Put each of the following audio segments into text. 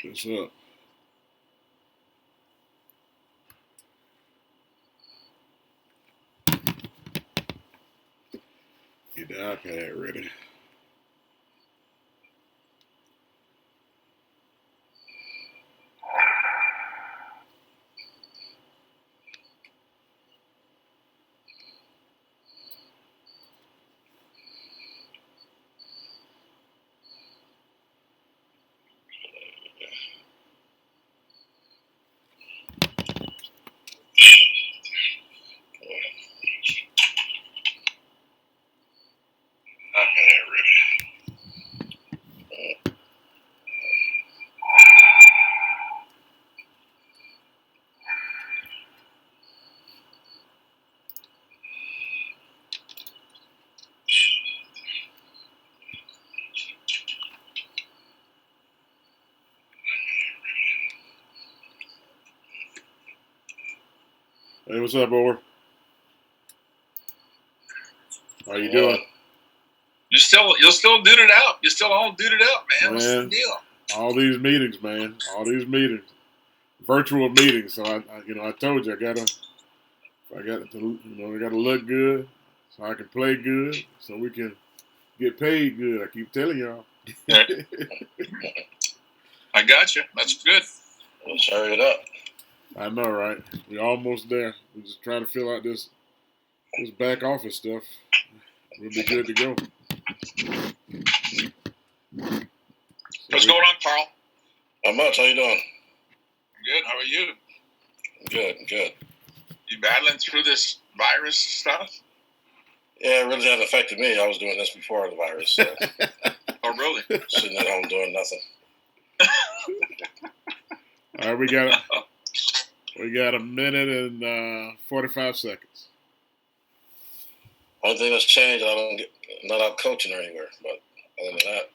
What's up? Get the iPad ready. Hey, what's up, boy? How you doing? You're still duded out. You're still all duded out, man. What's the deal? All these meetings, man. All these meetings, virtual meetings. So I told you I gotta look good, so I can play good, so we can get paid good. I keep telling y'all. Yeah. I got you. That's good. Let's hurry it up. I know, right? We're almost there. We're just trying to fill out this back office stuff. We'll be good to go. What's going on, Carl? Not much. How you doing? Good. How are you? Good. You battling through this virus stuff? Yeah, it really hasn't affected me. I was doing this before the virus. So. Oh, really? Sitting at home doing nothing. All right, we got a minute and 45 seconds. Only thing that's changed, I'm not out coaching or anywhere. But other than that,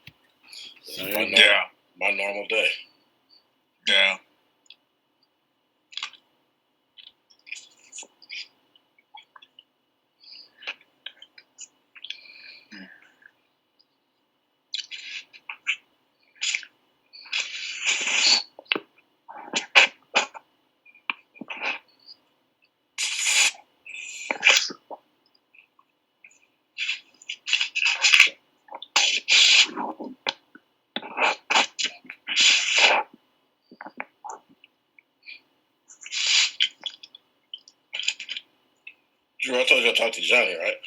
it's my normal day. Yeah. Drew, I told you I talked to Johnny, right?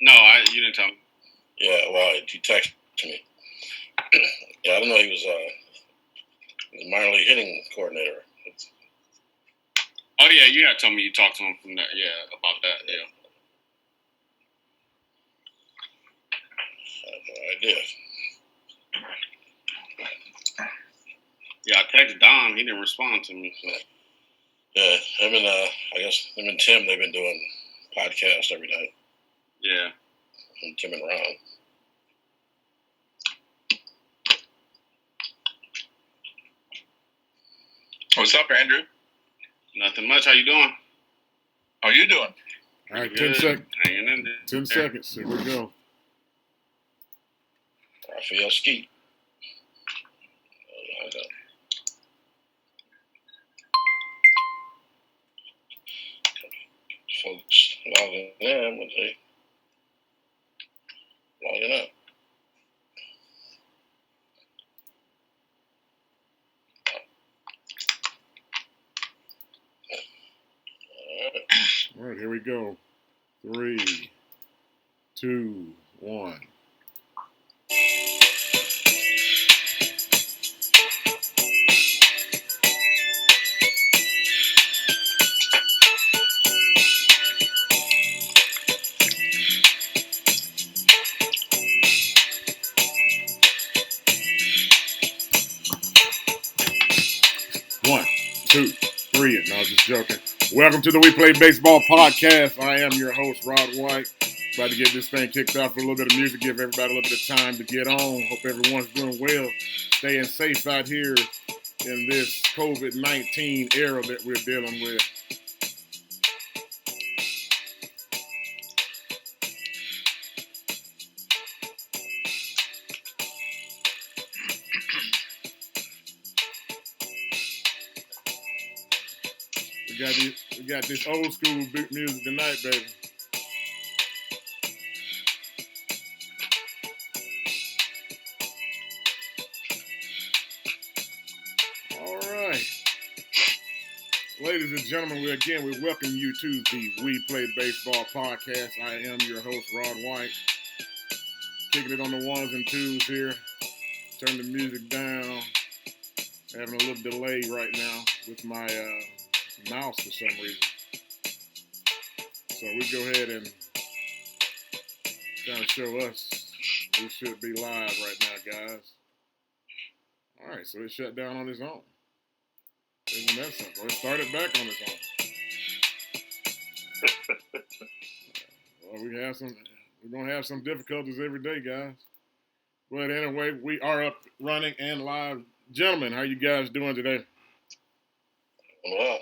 No, you didn't tell me. Yeah, well, he texted me. Yeah, I didn't know he was the minor league hitting coordinator. Oh yeah, you had told me you talked to him from that. Yeah, about that. Yeah. I had no idea. Yeah, I texted Don. He didn't respond to me. So. Yeah, him and Tim, they've been doing podcasts every night. Yeah. And Tim and Ron. What's up, Andrew? Nothing much. How you doing? How you doing? All right, Good. 10 seconds. Hanging in there. 10 seconds. Here we go. Raphael Skeet. Folks logging in when they logging up. All right, here we go. 3, 2, 1. One, two, three. No, just joking. Welcome to the WePlayBaseball Podcast. I am your host, Rod White. About to get this thing kicked off with a little bit of music, give everybody a little bit of time to get on. Hope everyone's doing well, staying safe out here in this COVID-19 era that we're dealing with. We got this old school music tonight, baby. All right. Ladies and gentlemen, we welcome you to the We Play Baseball Podcast. I am your host, Rod White. Kicking it on the ones and twos here. Turn the music down. Having a little delay right now with my mouse for some reason. So we go ahead and kind of show us we should be live right now, guys. All right, so it shut down on its own. Isn't that something? It started back on its own. Well, we're gonna have some difficulties every day, guys. But anyway, we are up, running, and live. Gentlemen, how you guys doing today? Well,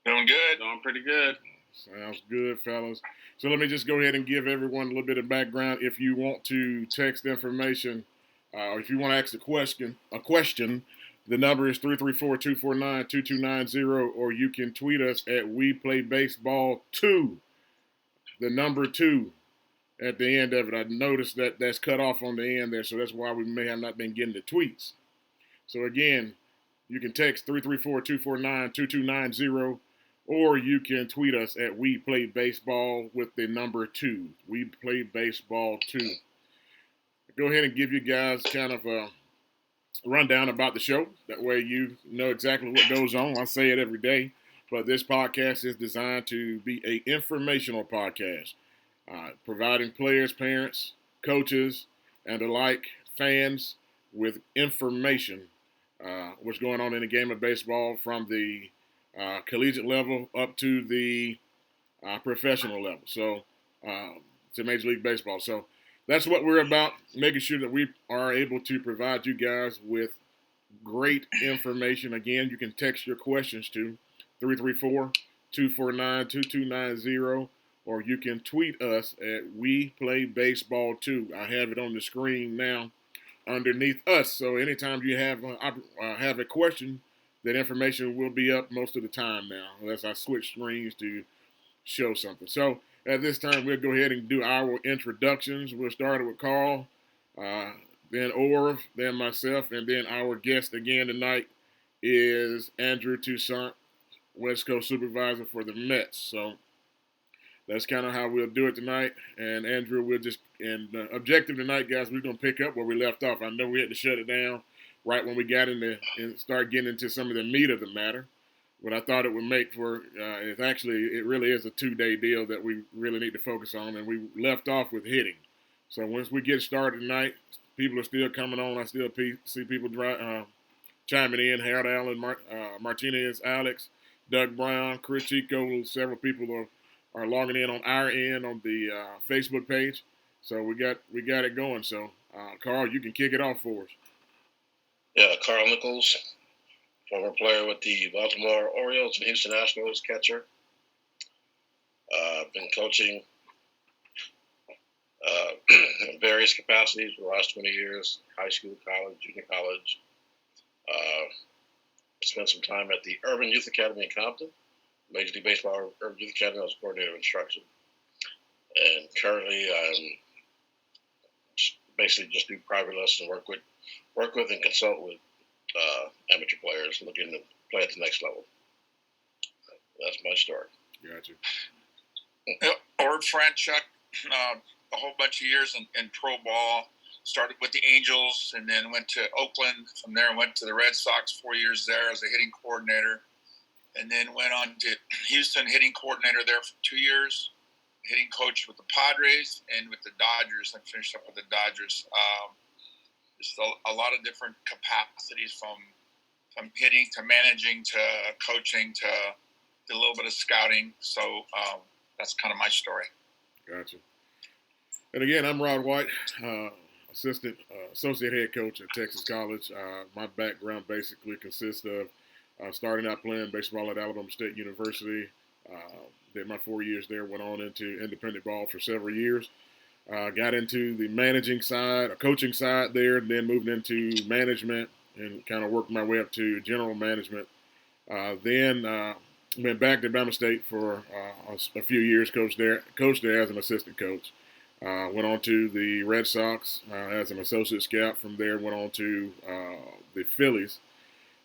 Doing good. Doing pretty good. Sounds good, fellas. So let me just go ahead and give everyone a little bit of background. If you want to text information, or if you want to ask a question, the number is 334-249-2290, or you can tweet us at WePlayBaseball2, the number 2 at the end of it. I noticed that that's cut off on the end there, so that's why we may have not been getting the tweets. So again, you can text 334-249-2290, or you can tweet us at WePlayBaseball with the number 2. WePlayBaseball2. Go ahead and give you guys kind of a rundown about the show. That way you know exactly what goes on. I say it every day, but this podcast is designed to be an informational podcast, providing players, parents, coaches, and the like, fans with information, what's going on in the game of baseball from the collegiate level up to the professional level, so to Major League Baseball. So that's what we're about, making sure that we are able to provide you guys with great information. Again, you can text your questions to 334-249-2290, or you can tweet us at WePlayBaseball2. I have it on the screen now underneath us. So anytime you have a question, that information will be up most of the time now, unless I switch screens to show something. So at this time, we'll go ahead and do our introductions. We'll start with Carl, then Orv, then myself, and then our guest again tonight is Andrew Toussaint, West Coast Supervisor for the Mets. So that's kind of how we'll do it tonight. And Andrew, the objective tonight, guys, we're going to pick up where we left off. I know we had to shut it down right when we got and start getting into some of the meat of the matter. What I thought it would make for it really is a 2-day deal that we really need to focus on, and we left off with hitting. So once we get started tonight, people are still coming on. I still see people chiming in. Harold Allen, Martinez, Alex, Doug Brown, Chris Chico. Several people are logging in on our end on the Facebook page. So we got it going. So Carl, you can kick it off for us. yeah, Carl Nichols, former player with the Baltimore Orioles and Houston Astros, catcher. Been coaching in various capacities for the last 20 years, high school, college, junior college. Spent some time at the Urban Youth Academy in Compton, Major League Baseball Urban Youth Academy. I was coordinator of instruction. And currently I'm basically just do private lessons, work with and consult with amateur players looking to play at the next level. That's my story. Gotcha. Or Franchuk, a whole bunch of years in pro ball. Started with the Angels and then went to Oakland. From there, went to the Red Sox, 4 years there as a hitting coordinator. And then went on to Houston, hitting coordinator there for 2 years. Hitting coach with the Padres and with the Dodgers, and finished up with the Dodgers. Just a lot of different capacities from hitting to managing to coaching to a little bit of scouting. So that's kind of my story. Gotcha. And again, I'm Rod White, associate head coach at Texas College. My background basically consists of starting out playing baseball at Alabama State University. Did my 4 years there, went on into independent ball for several years. Got into the managing side, coaching side there, and then moved into management and kind of worked my way up to general management. Then Went back to Bama State for a few years, coached there as an assistant coach. Went on to the Red Sox as an associate scout. From there, went on to the Phillies.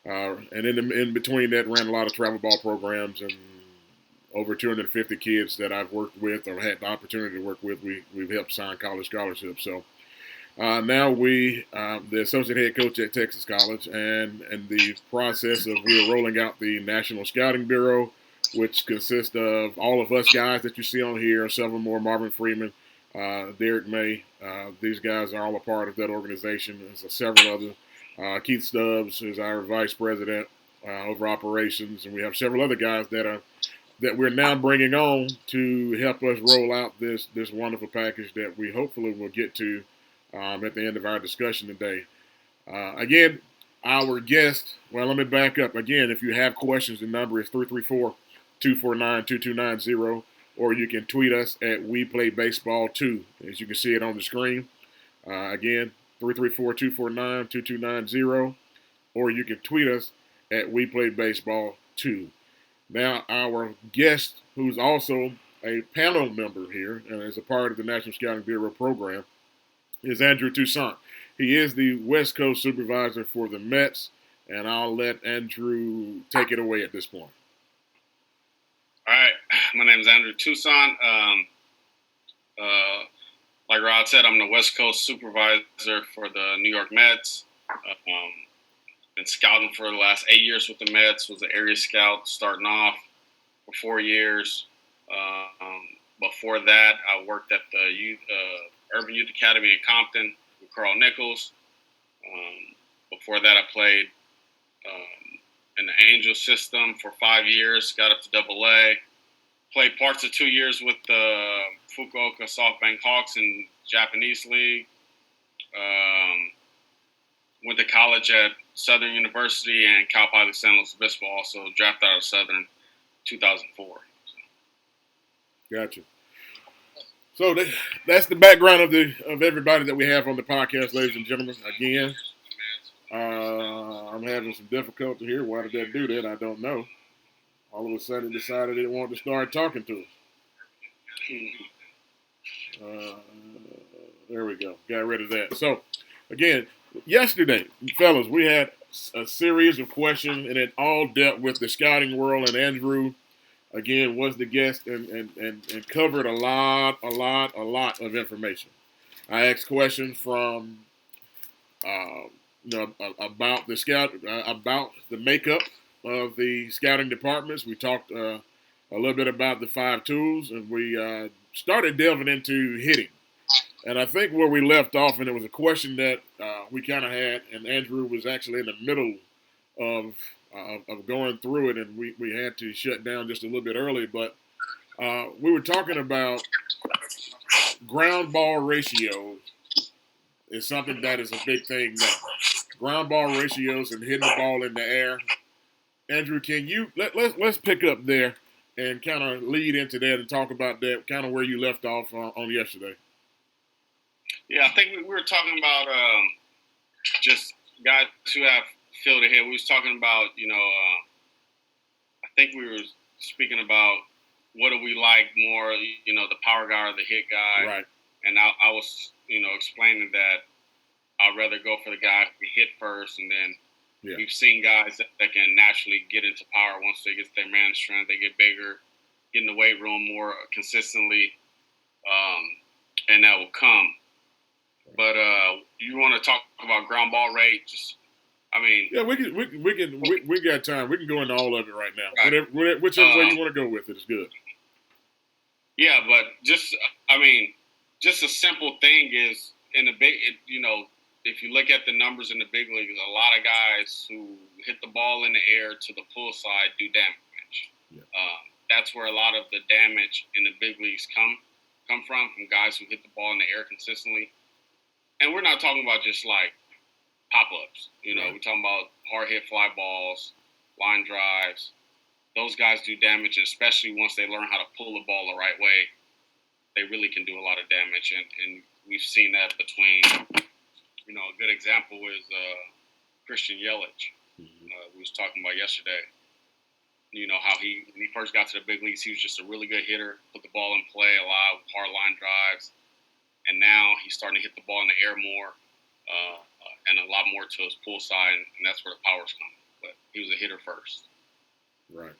And in between that, ran a lot of travel ball programs, and over 250 kids that I've worked with or had the opportunity to work with, we've helped sign college scholarships. So now the associate head coach at Texas College, and the process of we're rolling out the National Scouting Bureau, which consists of all of us guys that you see on here, several more, Marvin Freeman, Derek May. These guys are all a part of that organization. There's several others. Keith Stubbs is our vice president over operations, and we have several other guys that we're now bringing on to help us roll out this wonderful package that we hopefully will get to at the end of our discussion today. Again, our guest, well, let me back up. Again, if you have questions, the number is 334-249-2290, or you can tweet us at WePlayBaseball2, as you can see it on the screen. Again, 334-249-2290, or you can tweet us at WePlayBaseball2. Now, our guest, who's also a panel member here and is a part of the National Scouting Bureau program, is Andrew Toussaint. He is the West Coast supervisor for the Mets, and I'll let Andrew take it away at this point. All right. My name is Andrew Toussaint. Like Rod said, I'm the West Coast supervisor for the New York Mets. Been scouting for the last 8 years with the Mets. Was an area scout starting off for 4 years. Before that, I worked at the Urban Youth Academy in Compton with Carl Nichols. Before that, I played in the Angel system for 5 years. Got up to AA. Played parts of 2 years with the Fukuoka SoftBank Hawks in Japanese League. Went to college at Southern University and Cal Poly San Luis Obispo, also drafted out of Southern 2004. Gotcha. So that's the background of everybody that we have on the podcast, ladies and gentlemen. Again, I'm having some difficulty here. Why did that do that? I don't know. All of a sudden, it decided it wanted to start talking to us. There we go. Got rid of that. So, again, yesterday, fellas, we had a series of questions, and it all dealt with the scouting world. And Andrew, again, was the guest and covered a lot of information. I asked questions from about the about the makeup of the scouting departments. We talked a little bit about the 5 tools, and we started delving into hitting. And I think where we left off, and it was a question that we kind of had, and Andrew was actually in the middle of going through it, and we had to shut down just a little bit early, but we were talking about ground ball ratios is something that is a big thing now. Ground ball ratios and hitting the ball in the air. Andrew, can you let's pick up there and kind of lead into that and talk about that, kind of where you left off on yesterday. Yeah, I think we were talking about just guys who have fielded hit. We was talking about, I think we were speaking about what do we like more, the power guy or the hit guy. Right. And I was, explaining that I'd rather go for the guy who can hit first, and then we've seen guys that can naturally get into power once they get their man strength, they get bigger, get in the weight room more consistently, and that will come. But you want to talk about ground ball rate? Yeah, we got time. We can go into all of it right now. Right. Whichever way you want to go with it is good. Yeah, but just a simple thing is in the big, if you look at the numbers in the big leagues, a lot of guys who hit the ball in the air to the pull side do damage. Yeah. That's where a lot of the damage in the big leagues come from guys who hit the ball in the air consistently. And we're not talking about just like pop-ups. We're talking about hard hit fly balls, line drives. Those guys do damage, and especially once they learn how to pull the ball the right way, they really can do a lot of damage. And we've seen that between, a good example is Christian Yelich, we was talking about yesterday. You know, how when he first got to the big leagues, he was just a really good hitter, put the ball in play a lot, hard line drives. And now he's starting to hit the ball in the air more and a lot more to his pull side, and that's where the power's coming. But he was a hitter first. Right.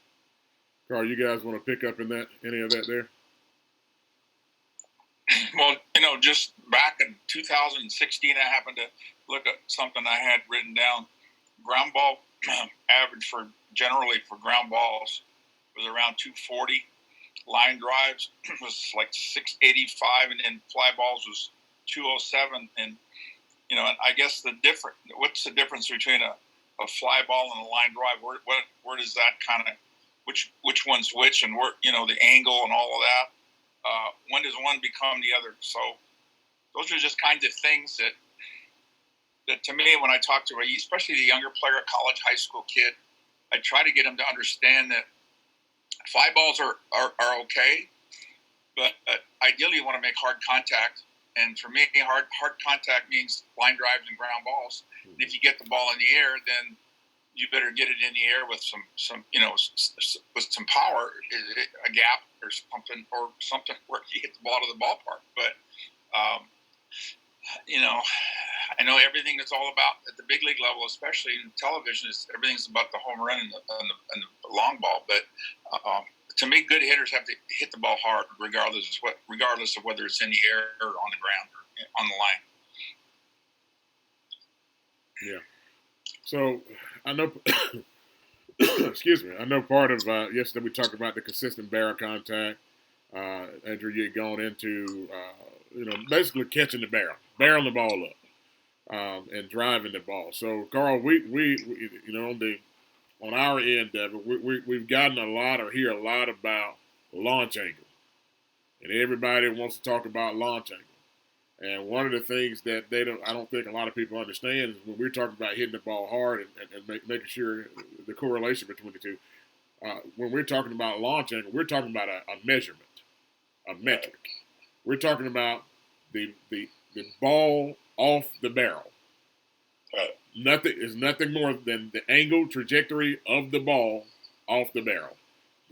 Carl, you guys want to pick up in any of that there? Well, you know, just back in 2016, I happened to look at something I had written down. Ground ball average generally for ground balls was around 240. Line drives was like 685, and then fly balls was 207. And you know, and I guess what's the difference between a fly ball and a line drive? Where does that kind of which one's which, and where, you know, the angle and all of that? When does one become the other? So those are just kinds of things that to me, when I talk to especially the younger player, college, high school kid, I try to get them to understand that fly balls are okay, but ideally you want to make hard contact. And for me, hard contact means line drives and ground balls. And if you get the ball in the air, then you better get it in the air with some you know, with some power, a gap or something where you hit the ball to the ballpark. But you know, I know everything is all about at the big league level, especially in television, everything's about the home run and the long ball. But to me, good hitters have to hit the ball hard, regardless of whether it's in the air or on the ground or on the line. Yeah. So I know, excuse me, I know part of yesterday we talked about the consistent barrel contact. Andrew, you had gone into, you know, basically catching the barreling the ball up, and driving the ball. So, Carl, we you know, on our end of it, we've gotten hear a lot about launch angle, and everybody wants to talk about launch angle. And one of the things that I don't think a lot of people understand is when we're talking about hitting the ball hard and making sure the correlation between the two. When we're talking about launch angle, we're talking about a measurement, a metric. We're talking about the ball off the barrel. Right. Nothing more than the angle trajectory of the ball off the barrel.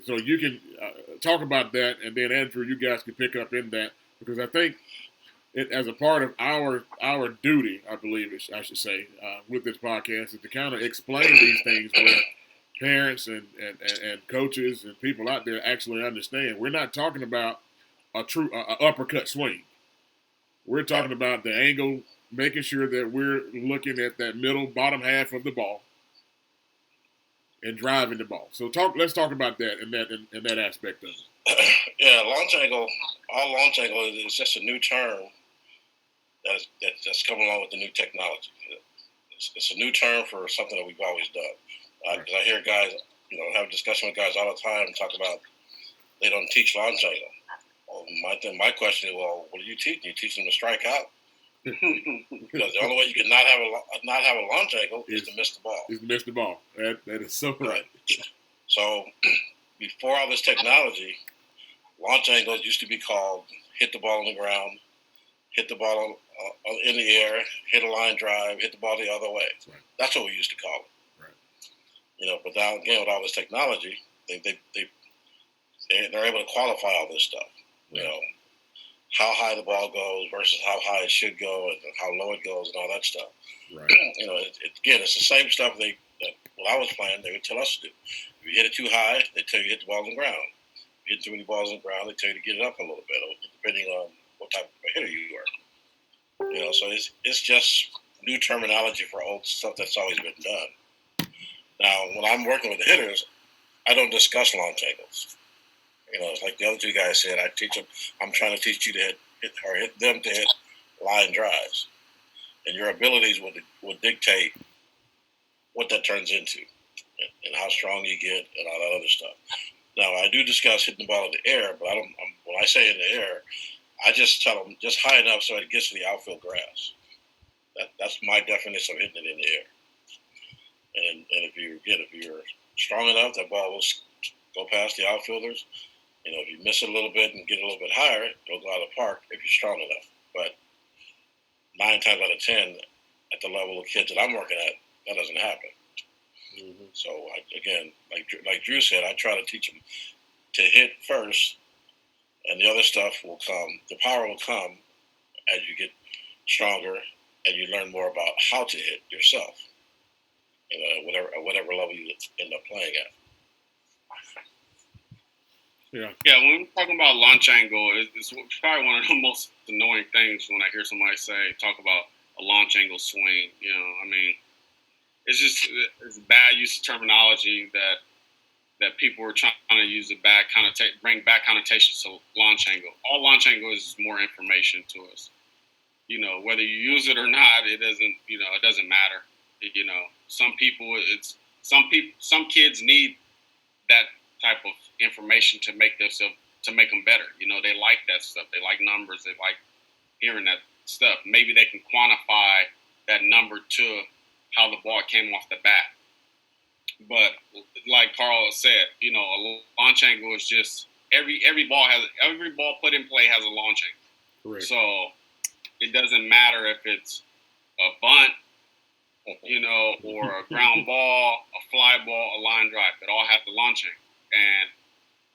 So you can talk about that, and then Andrew, you guys can pick up in that, because I think as a part of our duty, I believe I should say, with this podcast, is to kind of explain these things where parents and coaches and people out there actually understand. We're not talking about a true uppercut swing. We're talking about the angle, making sure that we're looking at that bottom half of the ball and driving the ball. So let's talk about that in that aspect of it. Yeah, launch angle. All launch angle is just a new term that's coming along with the new technology. It's a new term for something that we've always done. Because I hear guys, you know, have a discussion with guys all the time, talk about they don't teach launch angle. Well, my question is, well, what do you teach? You teach them to strike out. Because the only way you can not have a launch angle is to miss the ball. Is to miss the ball. That is so right. So before all this technology, launch angles used to be called hit the ball on the ground, hit the ball in the air, hit a line drive, hit the ball the other way. Right. That's what we used to call it. Right. You know, but now again with all this technology, they're able to qualify all this stuff. Right. You know, how high the ball goes versus how high it should go, and how low it goes, and all that stuff. Right. You know, it's the same stuff that when I was playing, they would tell us to do. If you hit it too high, they tell you to hit the ball on the ground. If you hit too many balls on the ground, they tell you to get it up a little bit, depending on what type of hitter you are. You know, so it's just new terminology for old stuff that's always been done. Now, when I'm working with the hitters, I don't discuss launch angles. You know, it's like the other two guys said. I'm trying to teach you to hit them to hit line drives, and your abilities would dictate what that turns into, and how strong you get, and all that other stuff. Now, I do discuss hitting the ball in the air, but when I say in the air, I just tell them just high enough so it gets to the outfield grass. That's my definition of hitting it in the air. And if you're strong enough, that ball will go past the outfielders. You know, if you miss it a little bit and get a little bit higher, it'll go out of the park if you're strong enough. But 9 times out of 10, at the level of kids that I'm working at, that doesn't happen. Mm-hmm. So again, like Drew said, I try to teach them to hit first, and the other stuff will come. The power will come as you get stronger and you learn more about how to hit yourself. Whatever level you end up playing at. Yeah. Yeah, when we're talking about launch angle, it's probably one of the most annoying things when I hear somebody talk about a launch angle swing. I mean, it's bad use of terminology that people are trying to use it back, bring back connotations to launch angle. All launch angle is more information to us. Whether you use it or not, it doesn't matter. Some kids need that type of information to make them better. They like that stuff. They like numbers. They like hearing that stuff. Maybe they can quantify that number to how the ball came off the bat. But like Carl said, a launch angle is just every ball put in play has a launch angle. Correct. So it doesn't matter if it's a bunt, or a ground ball, a fly ball, a line drive. It all has the launch angle. And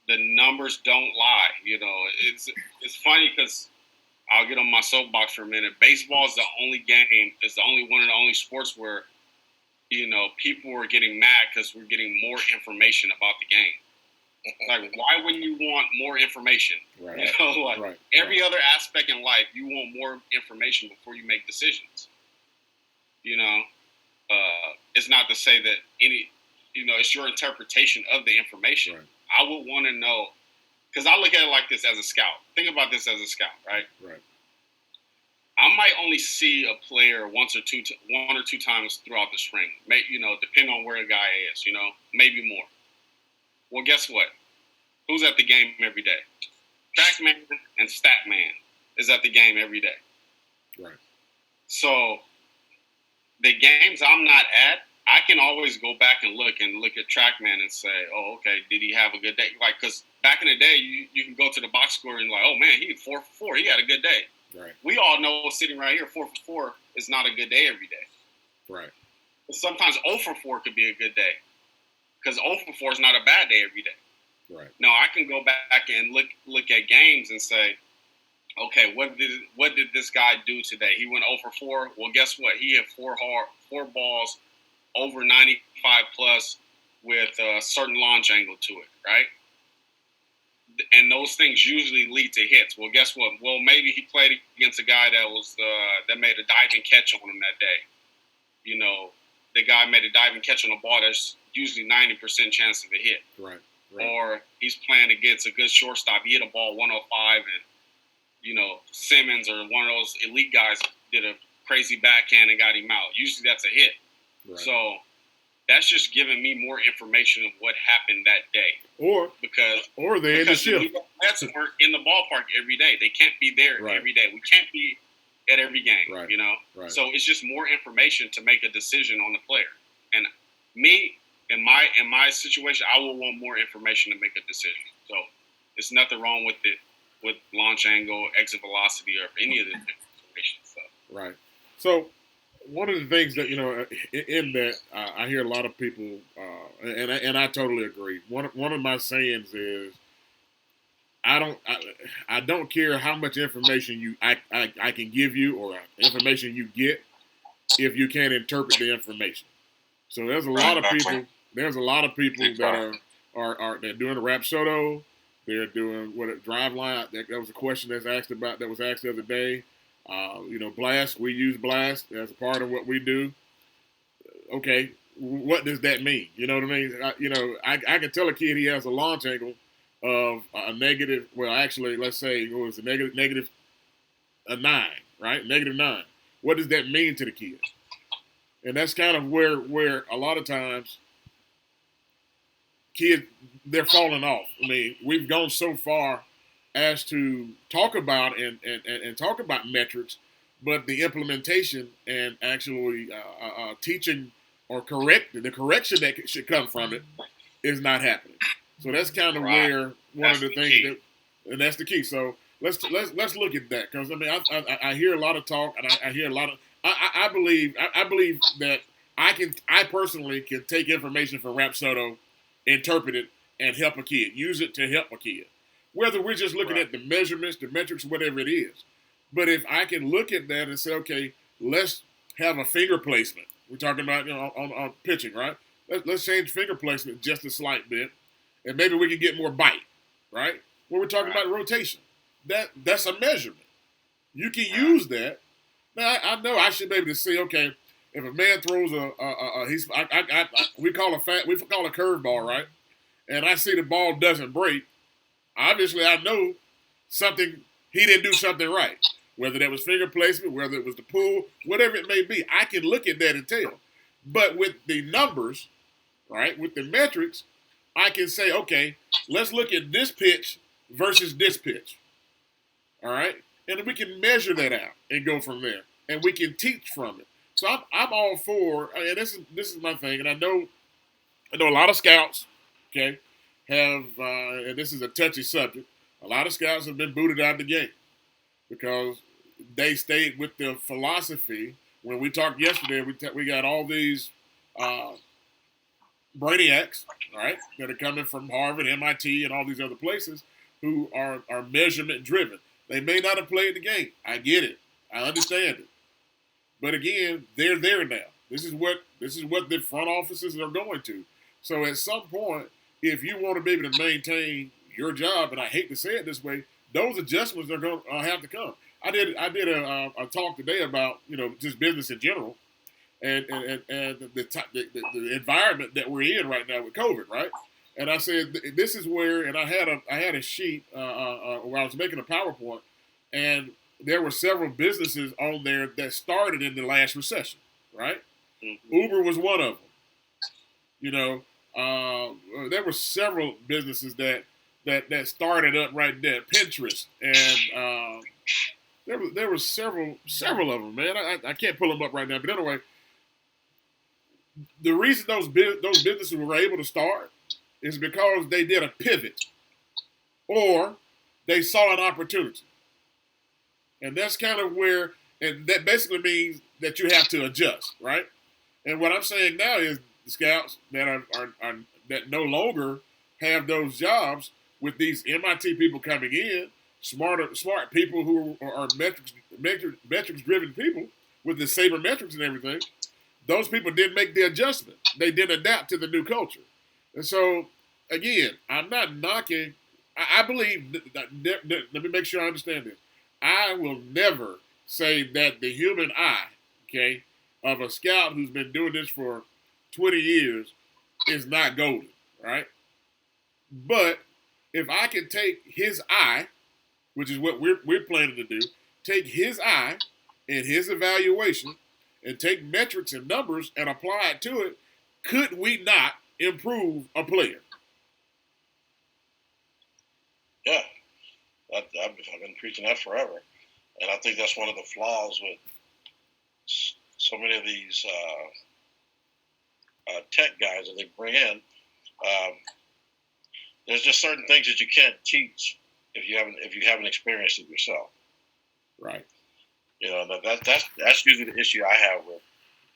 the numbers don't lie. It's funny because I'll get on my soapbox for a minute. Baseball is the only one of the only sports where, people are getting mad because we're getting more information about the game. Like, why wouldn't you want more information? Right. Every other aspect in life, you want more information before you make decisions. It's not to say that it's your interpretation of the information. Right. I would want to know, because I look at it like this as a scout. Think about this as a scout, right? Right. I might only see a player one or two times throughout the spring. Depending on where the guy is, maybe more. Well, guess what? Who's at the game every day? Trackman and Statman is at the game every day. Right. So the games I'm not at, I can always go back and look at Trackman and say, oh, okay, did he have a good day? Like, because back in the day, you can go to the box score and like, oh, man, he 4 for 4. He had a good day. Right. We all know sitting right here, 4 for 4 is not a good day every day. Right. But sometimes 0 for 4 could be a good day, because 0 for 4 is not a bad day every day. Right. Now, I can go back and look at games and say, okay, what did this guy do today? He went 0 for 4. Well, guess what? He had four balls over 95 plus with a certain launch angle to it, right? And those things usually lead to hits. Well, guess what? Well, maybe he played against a guy that made a diving catch on him that day. The guy made a diving catch on a ball that's usually 90% chance of a hit. Right. Or he's playing against a good shortstop. He hit a ball 105 and, Simmons or one of those elite guys did a crazy backhand and got him out. Usually that's a hit. Right. So that's just giving me more information of what happened that day. Or they in the shift. The Mets aren't in the ballpark every day. They can't be there every day. We can't be at every game, right. Right. So it's just more information to make a decision on the player. And me, in my situation, I will want more information to make a decision. So there's nothing wrong with it, with launch angle, exit velocity, or any of the information stuff. Right. So one of the things that, in that I hear a lot of people, and I totally agree. One of my sayings is, I don't care how much information I can give you or information you get if you can't interpret the information. So there's a lot of people that are they're doing a Rapsodo, they're doing drive line. That was a question that was asked the other day. Blast. We use Blast as a part of what we do. Okay, what does that mean? You know what I mean? I can tell a kid he has a launch angle of a negative. Well, actually, let's say it was a negative 9, right? -9. What does that mean to the kid? And that's kind of where a lot of times kids, they're falling off. I mean, we've gone so far as to talk about and talk about metrics, but the implementation and actually teaching or the correction that should come from it is not happening. So that's kind of where one of the things and that's the key. So let's look at that, because I mean I hear a lot of talk, and I hear a lot of I believe that I personally can take information from Rapsodo, interpret it, and help a kid. Use it to help a kid. Whether we're just looking at the measurements, the metrics, whatever it is. But if I can look at that and say, okay, let's have a finger placement. We're talking about, on pitching, right? Let's change finger placement just a slight bit, and maybe we can get more bite, right? When we're talking about rotation, that's a measurement. You can use that. Now I know I should be able to see, okay, if a man throws we call a curveball, right? And I see the ball doesn't break. Obviously, I know he didn't do something right. Whether that was finger placement, whether it was the pull, whatever it may be, I can look at that and tell. But with the numbers, right, with the metrics, I can say, okay, let's look at this pitch versus this pitch. All right? And we can measure that out and go from there. And we can teach from it. So I'm all for, and this is my thing, and I know a lot of scouts, okay, have, and this is a touchy subject, a lot of scouts have been booted out of the game because they stayed with the philosophy. When we talked yesterday, we got all these brainiacs, right, that are coming from Harvard, MIT, and all these other places who are measurement driven. They may not have played the game. I get it. I understand it. But again, they're there now. This is what the front offices are going to. So at some point, if you want to be able to maintain your job, and I hate to say it this way, those adjustments are going to have to come. I did a talk today about just business in general, and the environment that we're in right now with COVID, right? And I said this is where, and I had a sheet where I was making a PowerPoint, and there were several businesses on there that started in the last recession, right? Mm-hmm. Uber was one of them. There were several businesses that started up right there. Pinterest, and there were several of them, man. I can't pull them up right now, but anyway, the reason those businesses were able to start is because they did a pivot, or they saw an opportunity. And that's kind of where, and that basically means that you have to adjust, right? And what I'm saying now is the scouts that are that no longer have those jobs, with these MIT people coming in, smart people who are metrics driven people with the sabermetrics and everything. Those people didn't make the adjustment. They didn't adapt to the new culture. And so, again, I'm not knocking. I believe let me make sure I understand this. I will never say that the human eye, okay, of a scout who's been doing this for 20 years is not golden, right? But if I can take his eye, which is what we're planning to do, take his eye and his evaluation and take metrics and numbers and apply it to it, could we not improve a player? Yeah. I've been preaching that forever. And I think that's one of the flaws with so many of these tech guys that they bring in. There's just certain things that you can't teach if you haven't experienced it yourself. Right. That's usually the issue I have with.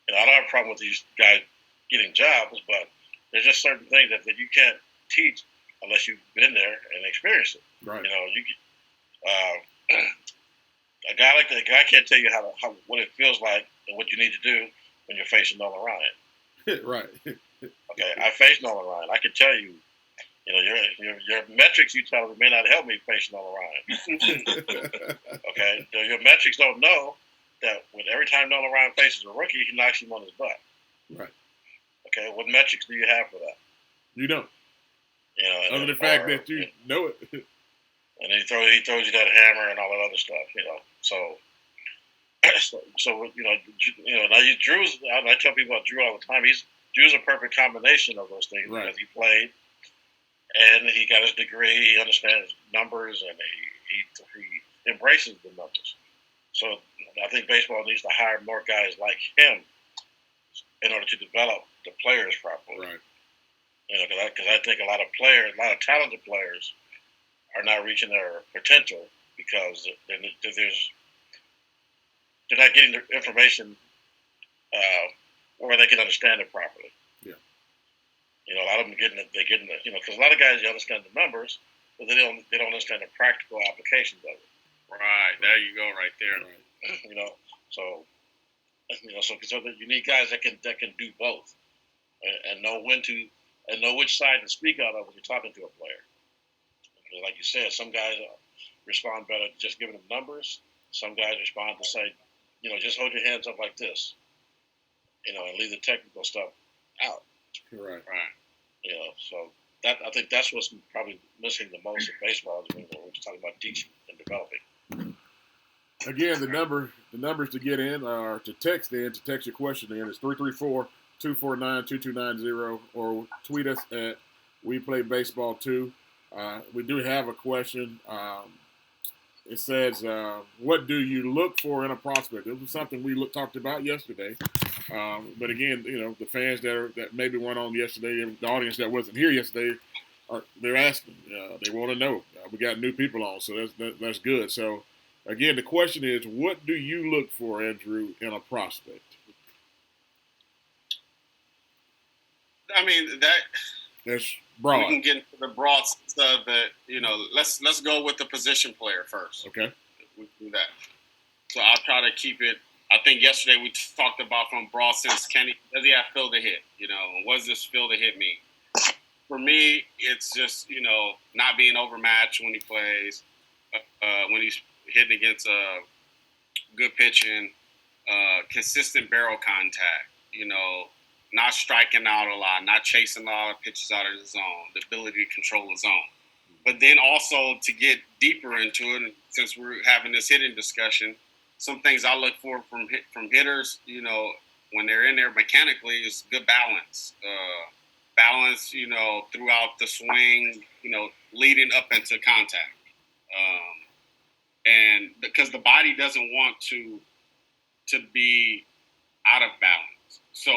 I don't have a problem with these guys getting jobs, but there's just certain things that you can't teach unless you've been there and experienced it. Right. A guy like that, guy can't tell you what it feels like and what you need to do when you're facing Nolan Ryan. Right. Okay, I faced Nolan Ryan. I can tell you, your metrics you tell me may not help me face Nolan Ryan. Okay, your metrics don't know that when every time Nolan Ryan faces a rookie, he knocks him on his butt. Right. Okay, what metrics do you have for that? You don't. Other than the fact that you know it. And then he throws you that hammer and all that other stuff, So now Drew's. I tell people about Drew all the time. Drew's a perfect combination of those things, right? Because he played, and he got his degree. He understands numbers, and he embraces the numbers. So I think baseball needs to hire more guys like him in order to develop the players properly. Right. Because I think a lot of talented players are not reaching their potential because they're not getting the information or they can understand it properly. Yeah. You know, a lot of them getting it, you know, because a lot of guys, you understand the numbers, but they don't understand the practical applications of it. Right. There you go, right there. Right. You know, so that you need guys that can do both and know which side to speak out of when you're talking to a player. Because like you said, some guys respond better to just giving them numbers. Some guys respond to say, you know, just hold your hands up like this, you know, and leave the technical stuff out. Right. You know, so I think that's what's probably missing the most in baseball when we're just talking about teaching and developing. Again, the numbers to get in are to text your question in is 334-249-2290 or tweet us at WePlayBaseball2. We do have a question. It says, what do you look for in a prospect? This was something we talked about yesterday. But again, you know, the fans that maybe weren't on yesterday, the audience that wasn't here yesterday, they're asking. They want to know. We got new people on, so that's good. So, again, the question is, what do you look for, Andrew, in a prospect? I mean, that's broad. We can get into the broad stuff that, you know, let's go with the position player first. Okay. We can do that. So I'll try to keep it. I think yesterday we talked about from broad sense, does he have feel to hit? You know, what does this feel to hit mean? For me, it's just, you know, not being overmatched when he plays, when he's hitting against good pitching, consistent barrel contact, you know, not striking out a lot, not chasing a lot of pitches out of the zone, the ability to control the zone. But then also to get deeper into it, and since we're having this hitting discussion, some things I look for from hitters, you know, when they're in there mechanically, is good balance. Balance, you know, throughout the swing, you know, leading up into contact. And because the body doesn't want to be out of balance. So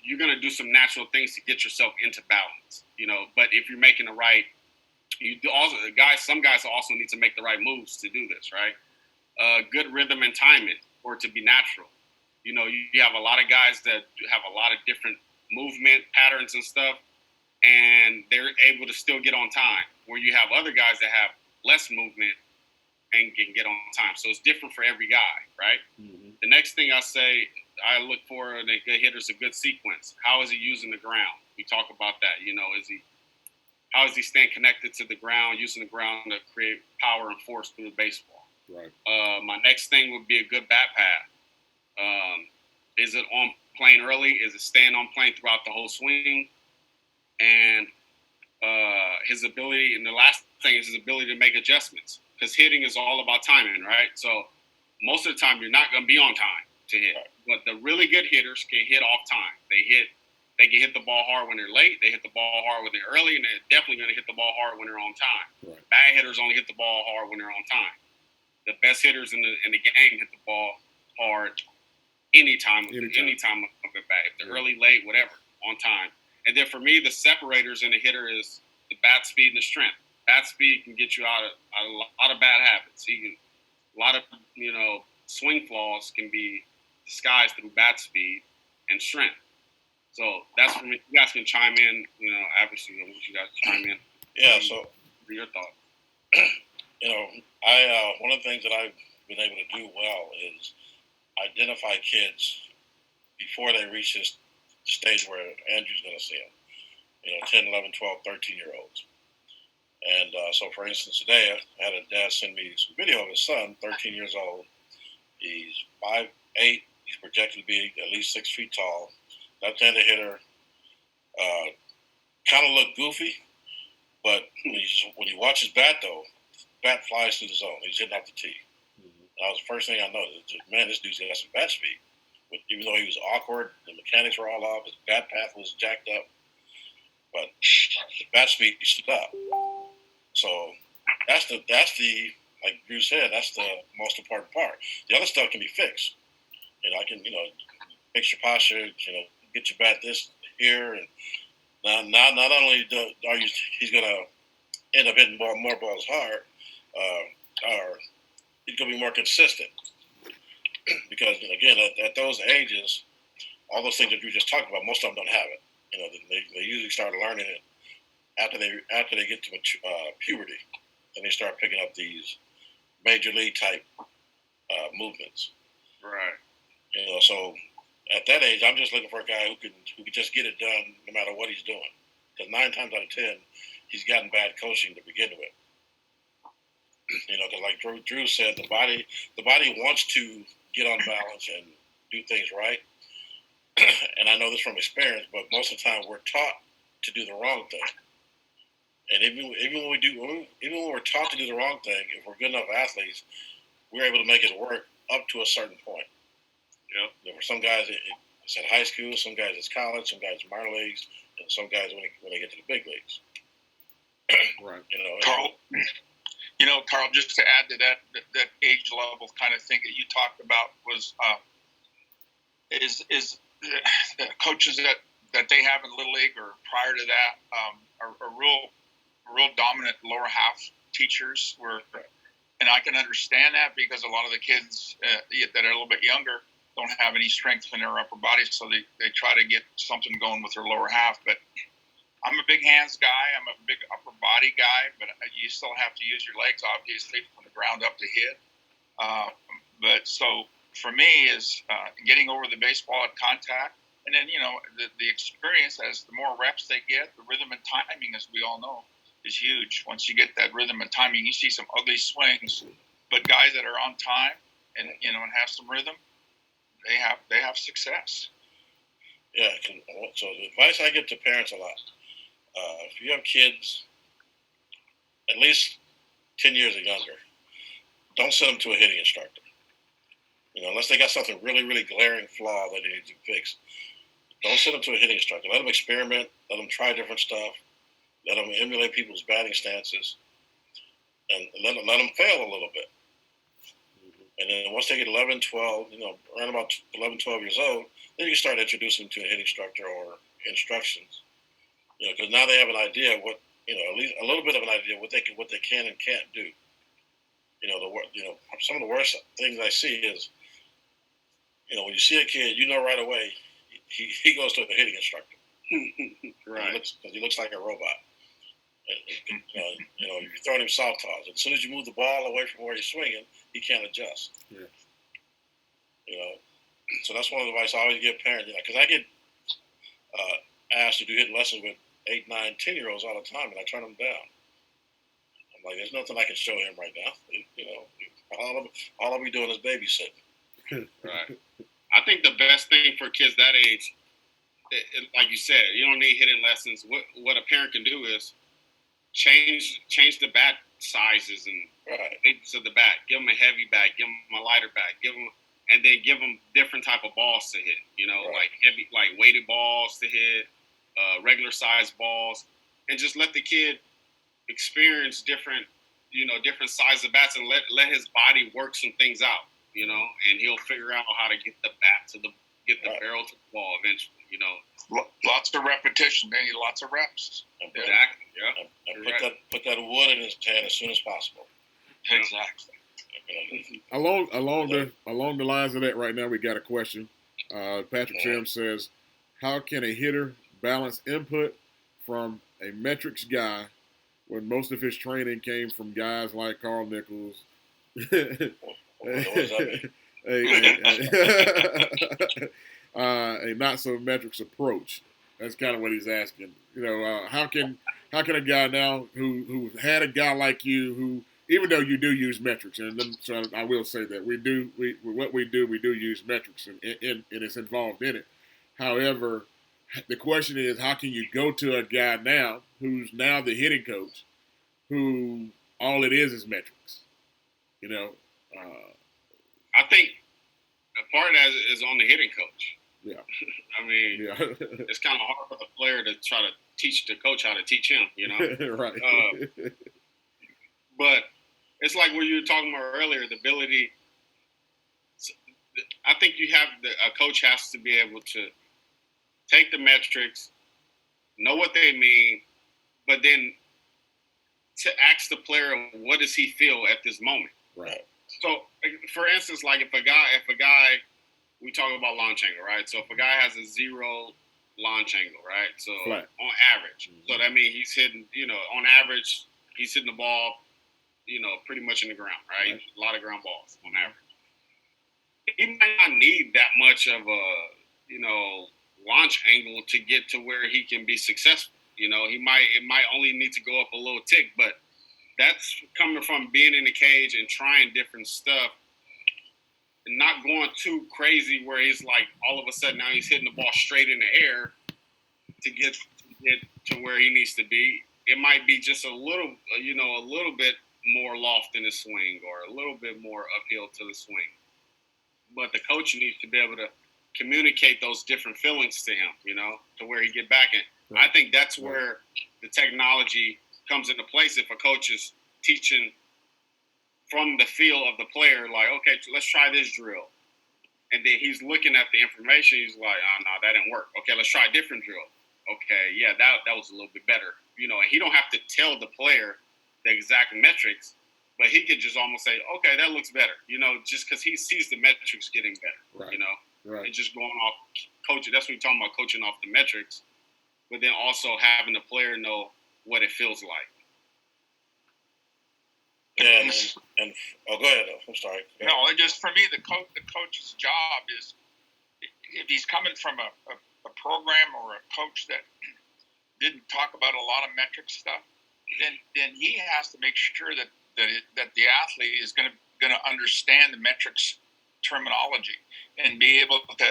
you're gonna do some natural things to get yourself into balance, you know. But if you're making the right, some guys also need to make the right moves to do this, right? Good rhythm and timing for it to be natural. You know, you have a lot of guys that have a lot of different movement patterns and stuff, and they're able to still get on time. Where you have other guys that have less movement and can get on time. So it's different for every guy, right? Mm-hmm. The next thing I look for in a good hitter is a good sequence. How is he using the ground? We talk about that. You know, how is he staying connected to the ground, using the ground to create power and force through the baseball? Right. My next thing would be a good bat path. Is it on plane early? Is it staying on plane throughout the whole swing? And his ability, and the last thing is his ability to make adjustments. Because hitting is all about timing, right? So most of the time you're not going to be on time to hit. But the really good hitters can hit off time. They can hit the ball hard when they're late. They hit the ball hard when they're early, and they're definitely going to hit the ball hard when they're on time. Right. Bad hitters only hit the ball hard when they're on time. The best hitters in the game hit the ball hard anytime of the bat. If they're early, late, whatever, on time. And then for me, the separators in a hitter is the bat speed and the strength. Bat speed can get you out of a lot of bad habits. A lot of, you know, swing flaws can be disguised through bat speed and strength. So that's for me. You guys can chime in. You know, obviously, I want you guys to chime in. Yeah. So, for your thoughts. You know, one of the things that I've been able to do well is identify kids before they reach this stage where Andrew's going to see them. You know, 10, 11, 12, 13-year-olds. And so, for instance, today I had a dad send me some video of his son, 13 years old. He's 5'8". He's projected to be at least 6 feet tall. Left-handed hitter. Kind of look goofy, but when you watch his bat, though, bat flies through the zone. He's hitting off the tee. Mm-hmm. That was the first thing I noticed. Man, this dude's got some bat speed. But even though he was awkward, the mechanics were all off, his bat path was jacked up. But the bat speed stood up. So that's the like Drew said, that's the most important part. The other stuff can be fixed. You know, I can, you know, fix your posture, you know, get your bat this here, and not only he's going to end up hitting more balls hard, or he's going to be more consistent. Because again, at those ages, all those things that you just talked about, most of them don't have it. You know, they usually start learning it after they get to puberty, and they start picking up these major league type movements. Right. You know, so at that age, I'm just looking for a guy who can just get it done no matter what he's doing. Because 9 times out of 10, he's gotten bad coaching to begin with. You know, because like Drew said, the body wants to get on balance and do things right. And I know this from experience, but most of the time we're taught to do the wrong thing. And even when we're taught to do the wrong thing, if we're good enough athletes, we're able to make it work up to a certain point. Yeah. You know, for some guys, it's at high school. Some guys it's college. Some guys it's minor leagues, and some guys when they get to the big leagues. Right. You know, Carl. Just to add to that age level kind of thing that you talked about was is the coaches that they have in Little League or prior to that are real dominant lower half teachers. And I can understand that because a lot of the kids that are a little bit younger don't have any strength in their upper body, so they try to get something going with their lower half. But I'm a big hands guy. I'm a big upper body guy, but you still have to use your legs, obviously, from the ground up to hit. But so for me is getting over the baseball at contact. And then, the experience, as the more reps they get, the rhythm and timing, as we all know, is huge. Once you get that rhythm and timing, you see some ugly swings. But guys that are on time and have some rhythm, they have success. Yeah. So the advice I give to parents a lot, if you have kids at least 10 years or younger, don't send them to a hitting instructor. Unless they got something really, really glaring flaw that they need to fix. Don't send them to a hitting instructor. Let them experiment. Let them try different stuff. Let them emulate people's batting stances. And let them fail a little bit. And then once they get 11, 12, around about 11, 12 years old, then you start introducing them to a hitting instructor or instructions. Because now they have an idea of what, at least a little bit of an idea of what they can and can't do. Some of the worst things I see is, when you see a kid, right away, he goes to a hitting instructor. Right. Because he looks like a robot. And, you're throwing him soft toss. As soon as you move the ball away from where he's swinging, he can't adjust. Yeah. So that's one of the advice I always give parents. Because I get asked to do hitting lessons with 8, 9, 10-year-olds all the time, and I turn them down. I'm like, there's nothing I can show him right now. All I'll be doing is babysitting. Right. I think the best thing for kids that age, like you said, you don't need hitting lessons. What a parent can do is change the bat sizes and weights of the bat. Give them a heavy bat, give them a lighter bat, and then give them different type of balls to hit. Like heavy, like weighted balls to hit, regular size balls, and just let the kid experience different size of bats and let his body work some things out. And he'll figure out how to get the bat to get the barrel to the ball eventually. Lots of repetition. They need lots of reps. Exactly. Yeah. And put that wood in his hand as soon as possible. Exactly. Along the lines of that, right now we got a question. Patrick Sims says, "How can a hitter balance input from a metrics guy when most of his training came from guys like Carl Nichols?" A not so metrics approach. That's kind of what he's asking. How can a guy now who had a guy like you, who, even though you do use metrics, and so I will say that we do use metrics and it's involved in it. However, the question is, how can you go to a guy now who's now the hitting coach, who all it is metrics? I think part of that is on the hitting coach. Yeah. I mean, it's kind of hard for the player to try to teach the coach how to teach him, Right. But it's like what you were talking about earlier, the ability. I think a coach has to be able to take the metrics, know what they mean, but then to ask the player, what does he feel at this moment? Right. So, for instance, like if a guy we talk about launch angle, right? So if a guy has a 0 launch angle, right? So Flat. on average, so that means he's hitting, on average, he's hitting the ball, pretty much in the ground, right? A lot of ground balls on average. He might not need that much of a, launch angle to get to where he can be successful. It might only need to go up a little tick, but that's coming from being in the cage and trying different stuff and not going too crazy where he's like all of a sudden now he's hitting the ball straight in the air to get to where he needs to be. It might be just a little bit more loft in the swing or a little bit more uphill to the swing. But the coach needs to be able to communicate those different feelings to him, to where he get back in. Right. I think that's where the technology comes into place. If a coach is teaching from the feel of the player, like, okay, let's try this drill. And then he's looking at the information. He's like, oh, no, that didn't work. Okay, let's try a different drill. Okay, yeah, that was a little bit better. And he don't have to tell the player the exact metrics, but he could just almost say, okay, that looks better, just because he sees the metrics getting better, right. Right. And just going off coaching. That's what you're talking about, coaching off the metrics, but then also having the player know what it feels like. Yeah, and go ahead. I'm sorry. No, just for me, the coach's job is, if he's coming from a program or a coach that didn't talk about a lot of metric stuff, then he has to make sure that the athlete is going to understand the metrics terminology and be able to,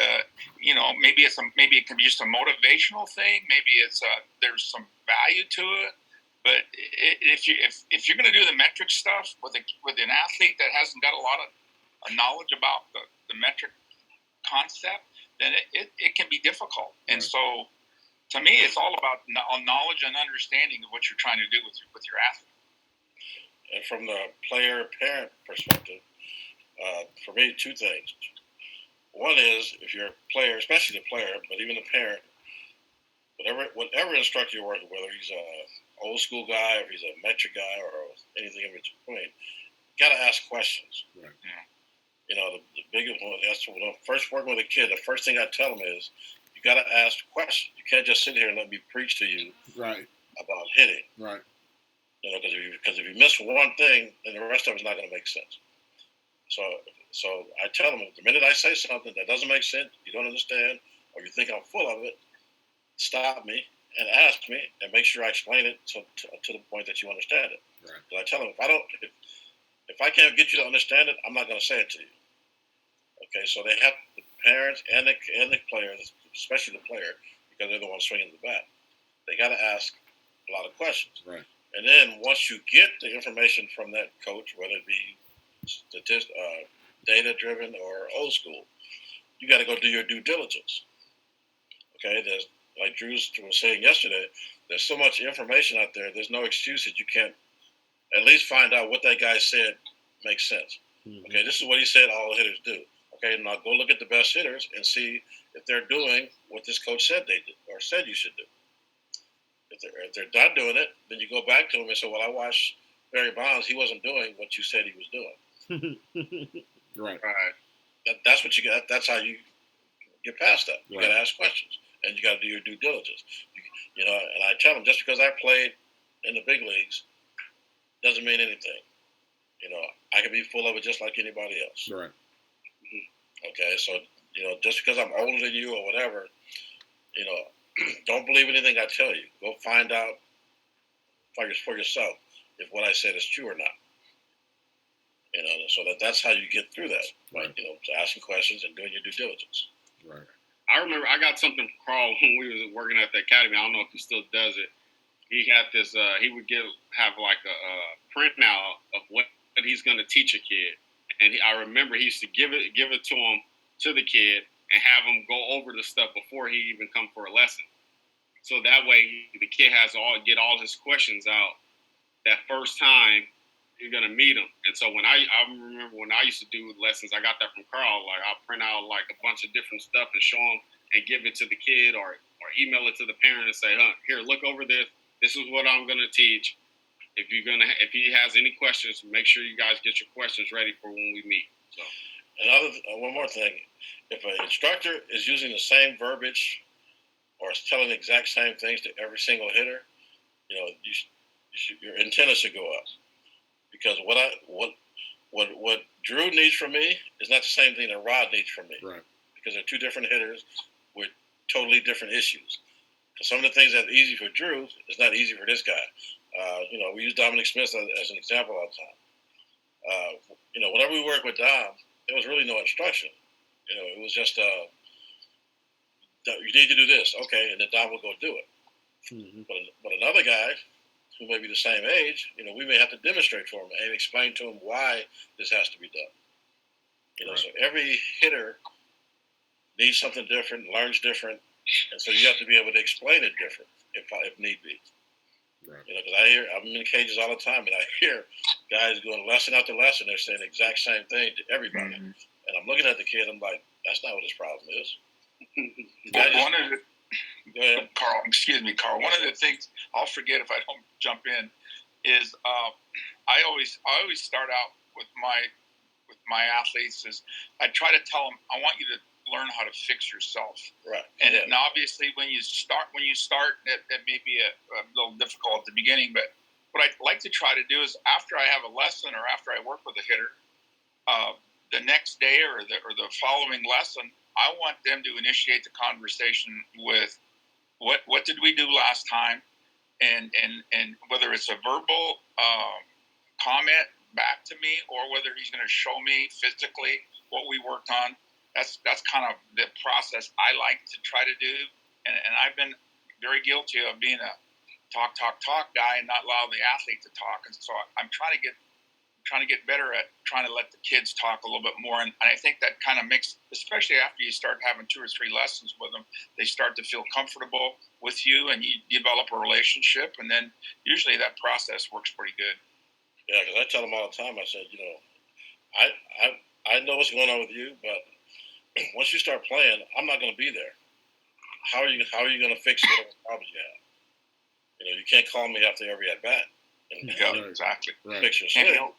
maybe it can be just a motivational thing, maybe it's there's some value to it. But if you're going to do the metric stuff with an athlete that hasn't got a lot of knowledge about the metric concept, then it can be difficult. And so, to me, it's all about knowledge and understanding of what you're trying to do with your athlete. And from the player-parent perspective, for me, two things. One is, if you're a player, especially the player, but even the parent, whatever instructor you're working with, whether he's a old school guy, or he's a metric guy, or anything in between, you got to ask questions. Right. Yeah. The biggest one, that's when I'm first working with a kid, the first thing I tell them is, you got to ask questions. You can't just sit here and let me preach to you about hitting. Right. Because if you miss one thing, then the rest of it's not going to make sense. So I tell them, the minute I say something that doesn't make sense, you don't understand, or you think I'm full of it, stop me and ask me, and make sure I explain it to the point that you understand it. Right. But I tell them, if I can't get you to understand it, I'm not going to say it to you. Okay, so they have the parents and the players, especially the player, because they're the ones swinging the bat. They got to ask a lot of questions. Right. And then once you get the information from that coach, whether it be data-driven or old school, you got to go do your due diligence. Okay, there's, like Drew was saying yesterday, there's so much information out there, there's no excuse that you can't at least find out what that guy said makes sense. Mm-hmm. Okay, this is what he said all hitters do. Okay, now go look at the best hitters and see if they're doing what this coach said they did or said you should do. If they're not doing it, then you go back to him and say, well, I watched Barry Bonds. He wasn't doing what you said he was doing. Right. That's what you got. That's how you get past that. You got to ask questions, and you got to do your due diligence. And I tell them, just because I played in the big leagues doesn't mean anything. I can be full of it just like anybody else. Right. Okay, so just because I'm older than you or whatever, don't believe anything I tell you. Go find out for yourself if what I said is true or not. So that's how you get through that. Right. Asking questions and doing your due diligence. Right. I remember I got something from Carl when we was working at the academy. I don't know if he still does it. He had this. He would have like a printout of what he's going to teach a kid, and I remember he used to give it to the kid and have him go over the stuff before he even come for a lesson. So that way the kid get all his questions out that first time you're gonna meet him. And so when I remember when I used to do lessons, I got that from Carl. Like I'll print out like a bunch of different stuff and show him and give it to the kid or email it to the parent and say, here, look over this. This is what I'm gonna teach. If he has any questions, make sure you guys get your questions ready for when we meet. So. One more thing. If an instructor is using the same verbiage or is telling the exact same things to every single hitter, your antenna should go up. Because what Drew needs from me is not the same thing that Rod needs from me. Right. Because they're two different hitters with totally different issues. Because some of the things that's easy for Drew is not easy for this guy. We use Dominic Smith as an example all the time. Whenever we work with Dom, there was really no instruction. It was just, you need to do this. Okay, and then Dom will go do it. Mm-hmm. But another guy who may be the same age, we may have to demonstrate for him and explain to him why this has to be done. Right. So every hitter needs something different, learns different, and so you have to be able to explain it different if need be. Right. Because I'm in cages all the time, and I hear guys going lesson after lesson. They're saying the exact same thing to everybody, and I'm looking at the kid. I'm like, that's not what his problem is. Go ahead. Carl. One of the things I'll forget if I don't jump in is I always start out with my athletes is I try to tell them I want you to learn how to fix yourself. Right. And obviously when you start, it may be a little difficult at the beginning, but what I'd like to try to do is after I have a lesson or after I work with a hitter, the next day or the following lesson, I want them to initiate the conversation with what did we do last time, and whether it's a verbal comment back to me or whether he's going to show me physically what we worked on. That's kind of the process I like to try to do, and I've been very guilty of being a talk guy and not allow the athlete to talk, and so I'm trying to get better at trying to let the kids talk a little bit more, and I think that kind of makes, especially after you start having 2 or 3 lessons with them, they start to feel comfortable with you, and you develop a relationship, and then usually that process works pretty good. Yeah, because I tell them all the time. I said, I know what's going on with you, but once you start playing, I'm not going to be there. How are you going to fix whatever problems you have? You can't call me after every at bat. Yeah, exactly. Right. Fix your swing.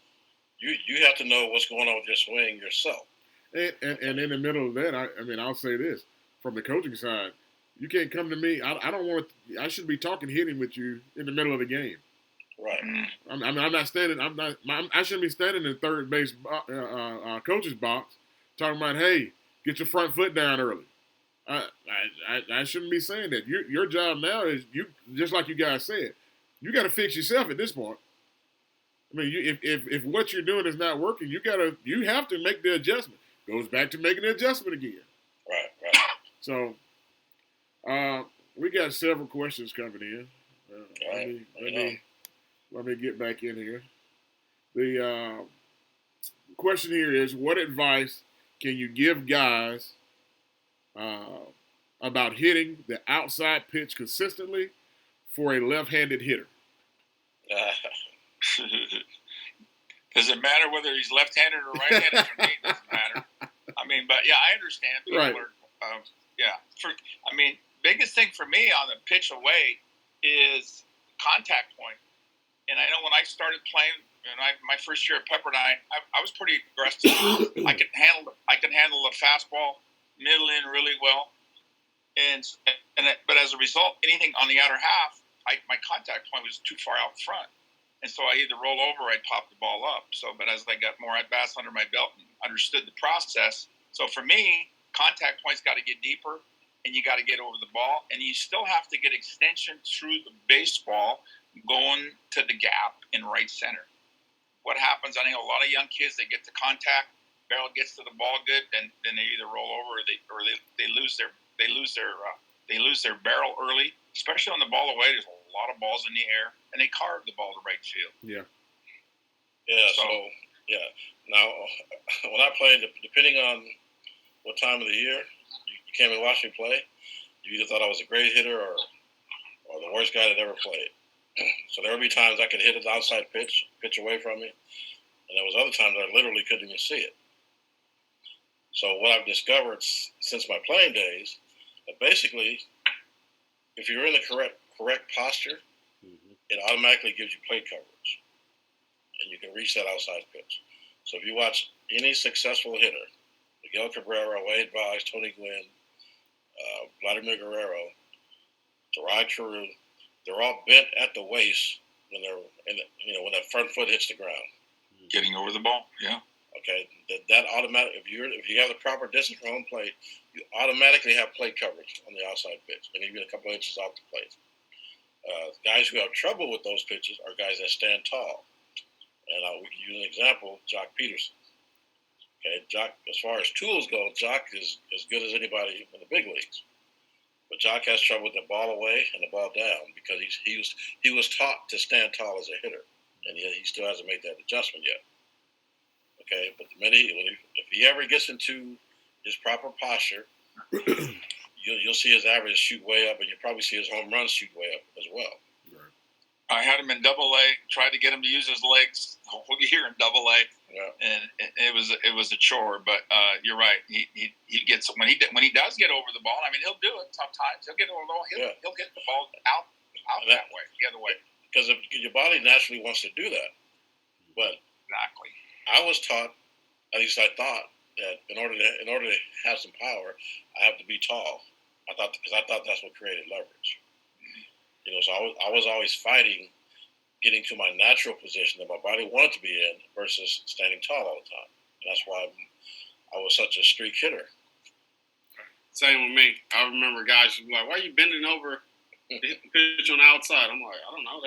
You have to know what's going on with your swing yourself. And in the middle of that, I'll say this from the coaching side: you can't come to me. I don't want. I should be talking hitting with you in the middle of the game. Right. I'm not standing. I shouldn't be standing in third base coach's box talking about, hey, get your front foot down early. I shouldn't be saying that. Your job now is, you just like you guys said, you got to fix yourself at this point. I mean, if what you're doing is not working, you have to make the adjustment. Goes back to making the adjustment again. Right. So, we got several questions coming in. Let me get back in here. The question here is, what advice can you give guys about hitting the outside pitch consistently for a left-handed hitter? Does it matter whether he's left-handed or right-handed? For me, it doesn't matter. But yeah, I understand. People right. Biggest thing for me on the pitch away is contact point. And I know when I started playing, my first year at Pepperdine, I was pretty aggressive. I could handle the fastball, middle in really well, but as a result, anything on the outer half, my contact point was too far out front, and so I either roll over or I'd pop the ball up. But as I got more at bats under my belt and understood the process, so for me, contact points got to get deeper, and you got to get over the ball, and you still have to get extension through the baseball going to the gap in right center. What happens? I think a lot of young kids, they get the contact, barrel gets to the ball good, then they either roll over or they lose their barrel early. Especially on the ball away, there's a lot of balls in the air, and they carve the ball to right field. Yeah. So now when I played, depending on what time of the year you came and watched me play, you either thought I was a great hitter or the worst guy that ever played. So there would be times I could hit an outside pitch away from me, and there was other times I literally couldn't even see it. So what I've discovered since my playing days, that basically, if you're in the correct posture, it automatically gives you plate coverage, and you can reach that outside pitch. So if you watch any successful hitter, Miguel Cabrera, Wade Boggs, Tony Gwynn, Vladimir Guerrero, Tarai True, they're all bent at the waist when they're when that front foot hits the ground. Getting over the ball, yeah. Okay, that automatic. If you have the proper distance from home plate, you automatically have plate coverage on the outside pitch, and even a couple inches off the plate. Guys who have trouble with those pitches are guys that stand tall. And we can use an example, Jock Peterson. Okay, Jock, as far as tools go, Jock is as good as anybody in the big leagues. But Jock has trouble with the ball away and the ball down because he was taught to stand tall as a hitter, and he still hasn't made that adjustment yet. Okay, but the minute if he ever gets into his proper posture, you'll see his average shoot way up, and you'll probably see his home runs shoot way up as well. I had him in Double-A, tried to get him to use his legs whole year in Double-A, and it was a chore. But you're right. He gets when he does get over the ball. I mean, he'll do it sometimes. He'll get over the ball. He'll get the ball out that way, the other way. Because your body naturally wants to do that. But exactly, I was taught, at least I thought, that in order to have some power, I have to be tall. I thought that's what created leverage. So I was always fighting getting to my natural position that my body wanted to be in versus standing tall all the time. And that's why I was such a streak hitter. Same with me. I remember guys would be like, "Why are you bending over to hit the pitch on the outside?" I'm like, "I don't know.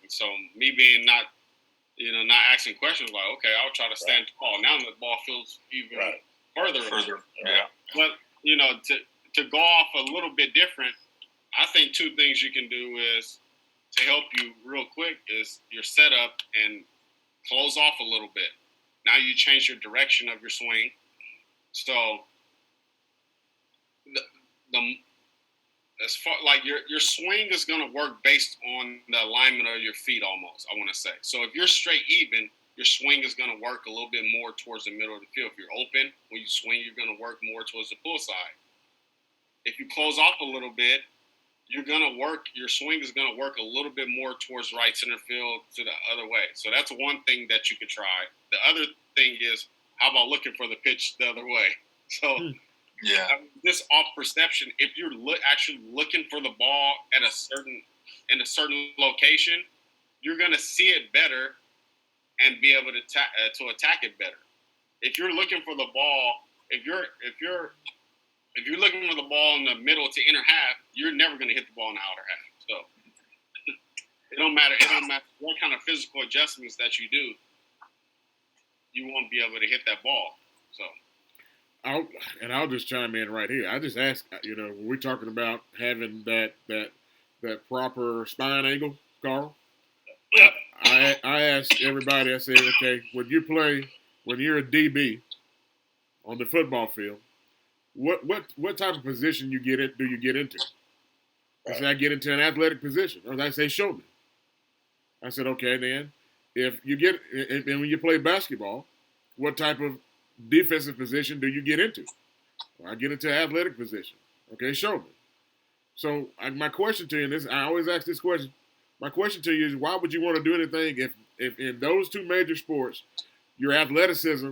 So me being not asking questions, like, okay, I'll try to stand tall. Now the ball feels even further. Yeah. But to go off a little bit different, I think two things you can do is to help you real quick is your setup and close off a little bit. Now you change your direction of your swing. So as far like your swing is going to work based on the alignment of your feet almost, I want to say. So if you're straight even, your swing is going to work a little bit more towards the middle of the field. If you're open, when you swing, you're going to work more towards the pull side. If you close off a little bit, your swing is going to work a little bit more towards right center field to the other way. So that's one thing that you could try. The other thing is, how about looking for the pitch the other way? So this off perception, if you're actually looking for the ball in a certain location, you're going to see it better and be able to attack it better. If you're looking for the ball, if you're looking for the ball in the middle to inner half, you're never going to hit the ball in the outer half. So it don't matter what kind of physical adjustments that you do, you won't be able to hit that ball. So I'll just chime in right here. I just ask, when we're talking about having that proper spine angle, Carl. Yeah. I asked everybody. I said, okay, when you're a DB on the football field, what type of position do you get into? I said, I get into an athletic position. Or I say, show me. I said, okay, then and when you play basketball, what type of defensive position do you get into? Well, I get into an athletic position. Okay, show me. So my question to you, I always ask this question. My question to you is, why would you want to do anything if in those two major sports, your athleticism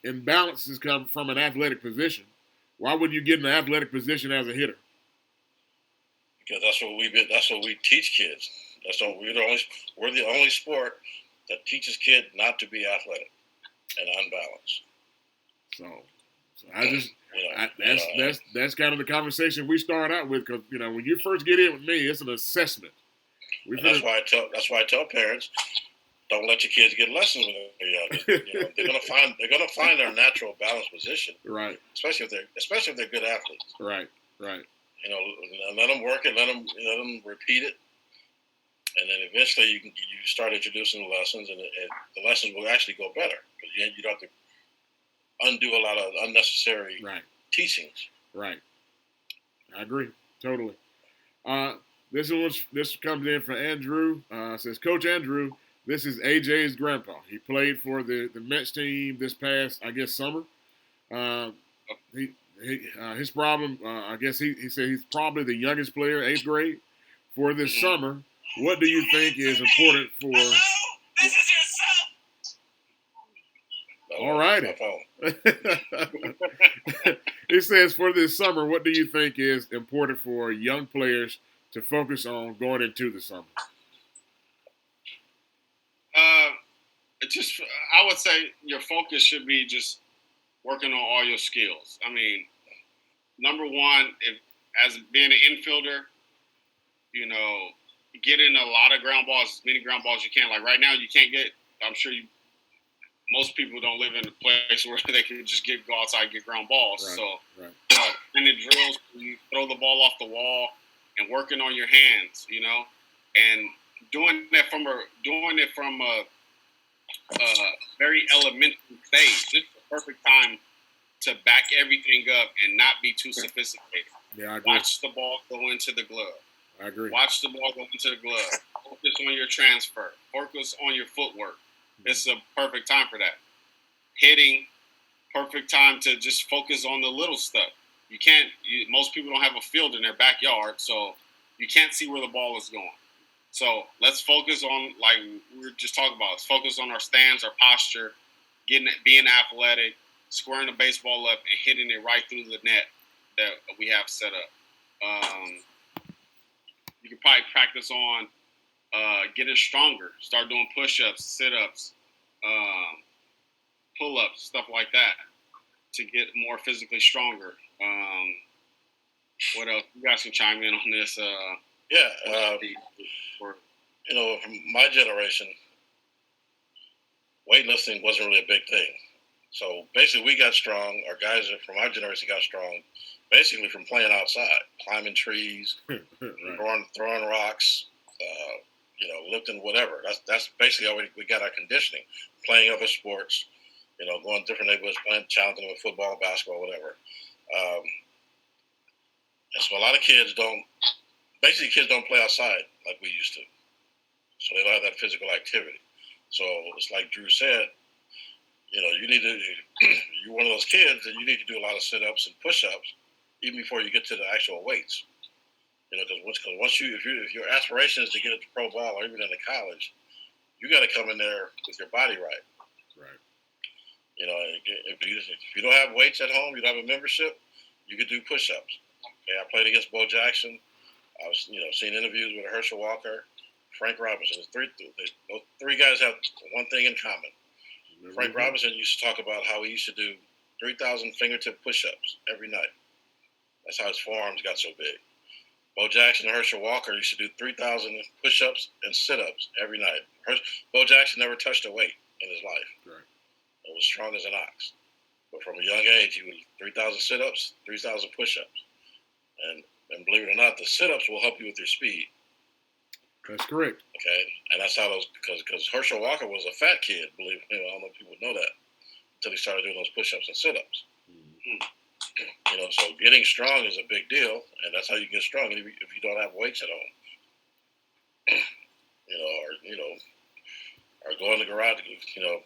and balances come from an athletic position? Why would you get in an athletic position as a hitter? Because that's what we teach kids. We're the only sport that teaches kids not to be athletic and unbalanced. So that's kind of the conversation we start out with, because when you first get in with me, it's an assessment. That's why I tell parents, don't let your kids get lessons when they're young. They're gonna find their natural balanced position. Right. Especially if they're good athletes. Right. Let them work it. Let them repeat it, and then eventually you start introducing the lessons, and the lessons will actually go better because you don't have to undo a lot of unnecessary teachings. Right. I agree totally. This comes in from Andrew. Says, Coach Andrew, this is AJ's grandpa. He played for the Mets team this past, I guess, summer. His problem, I guess he said he's probably the youngest player, 8th grade, for this summer. What do you think is important for? This is your son. All righty. It says, for this summer, what do you think is important for young players to focus on going into the summer? I would say your focus should be just working on all your skills. I mean, number one, as being an infielder, getting a lot of ground balls, as many ground balls as you can. Like right now, you can't get. I'm sure most people don't live in a place where they can just go outside and get ground balls. Right. And the drills, you throw the ball off the wall and working on your hands, and doing it from a very elementary stage. This is the perfect time to back everything up and not be too sophisticated. Yeah, I agree. Watch the ball go into the glove. I agree. Watch the ball go into the glove. Focus on your transfer. Focus on your footwork. It's a perfect time for that. Hitting, perfect time to just focus on the little stuff. Most people don't have a field in their backyard, so you can't see where the ball is going. So let's focus on, like we were just talking about, let's focus on our stance, our posture, being athletic, squaring the baseball up, and hitting it right through the net that we have set up. You can probably practice on getting stronger. Start doing push-ups, sit-ups, pull-ups, stuff like that to get more physically stronger. What else? You guys can chime in on this. From my generation, weightlifting wasn't really a big thing. So basically, we got strong. Our guys from our generation got strong, basically from playing outside, climbing trees, right. throwing rocks, lifting whatever. That's basically how we got our conditioning. Playing other sports, going to different neighborhoods, challenging with football, basketball, whatever. And so a lot of kids don't play outside like we used to. So they don't have that physical activity. So it's like Drew said, you're one of those kids that you need to do a lot of sit-ups and push-ups even before you get to the actual weights. Because once if your aspiration is to get into pro ball or even into college, you got to come in there with your body right. Right. If you don't have weights at home, you don't have a membership, you could do push-ups. Okay, I played against Bo Jackson. I was, seen interviews with Herschel Walker, Frank Robinson. Those three guys have one thing in common. Frank Robinson used to talk about how he used to do 3,000 fingertip push-ups every night. That's how his forearms got so big. Bo Jackson and Herschel Walker used to do 3,000 push-ups and sit-ups every night. Bo Jackson never touched a weight in his life. Right. He was strong as an ox. But from a young age, he was 3,000 sit-ups, 3,000 push-ups. And believe it or not, the sit-ups will help you with your speed. That's correct. Okay, and that's how because Herschel Walker was a fat kid. I don't know if people know that until he started doing those push-ups and sit-ups. Mm-hmm. So getting strong is a big deal, and that's how you get strong if you don't have weights at home. Or go in the garage,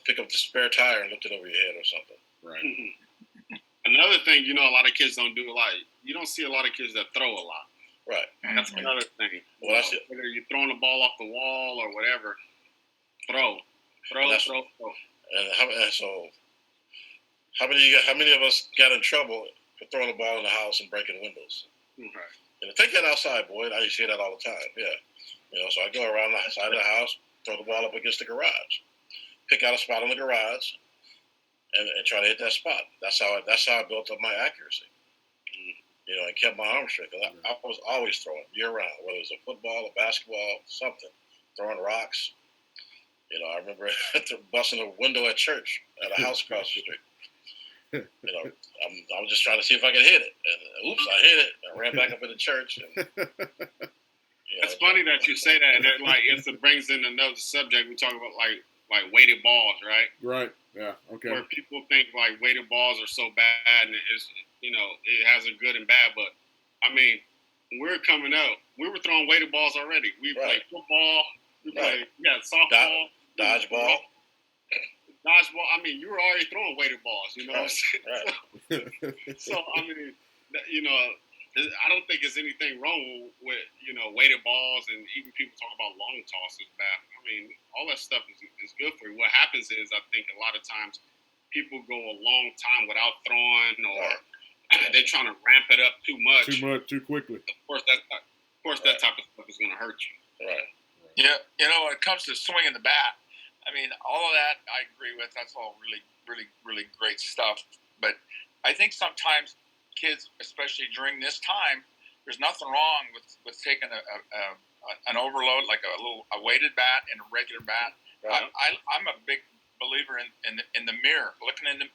pick up the spare tire and lift it over your head or something. Right. Mm-hmm. Another thing, a lot of kids don't do a lot. You don't see a lot of kids that throw a lot. Right. That's another thing. Well, that's it. Whether you're throwing the ball off the wall or whatever, throw. And how many of us got in trouble for throwing the ball in the house and breaking windows? Right. Take that outside, boy. I used to hear that all the time. Yeah. So I go around the side of the house, throw the ball up against the garage, pick out a spot in the garage, and try to hit that spot. That's how I built up my accuracy. And kept my arm straight. I was always throwing year-round, whether it was a football, a basketball, something, throwing rocks. I remember busting a window at church at a house across the street. I was just trying to see if I could hit it. And oops, I hit it. I ran back up in the church. And, it's funny that you say that. And it brings in another subject. We talk about like weighted balls, right? Right. Yeah. Okay. Where people think like weighted balls are so bad, and it's it has a good and bad. But I mean, when we were coming up, we were throwing weighted balls already. We played football. We played softball, dodgeball. Dodgeball. I mean, you were already throwing weighted balls. Right. So I mean, I don't think there's anything wrong with weighted balls, and even people talk about long tosses. I mean, all that stuff is good for you. What happens is, I think a lot of times people go a long time without throwing, or they're trying to ramp it up too much, too quickly. Of course, that type of stuff is going to hurt you. Right. Yeah, when it comes to swinging the bat, I mean, all of that I agree with. That's all really, really, really great stuff. But I think sometimes kids, especially during this time, there's nothing wrong with taking an overload, like a weighted bat and a regular bat. Right. I'm a big believer in the mirror, looking in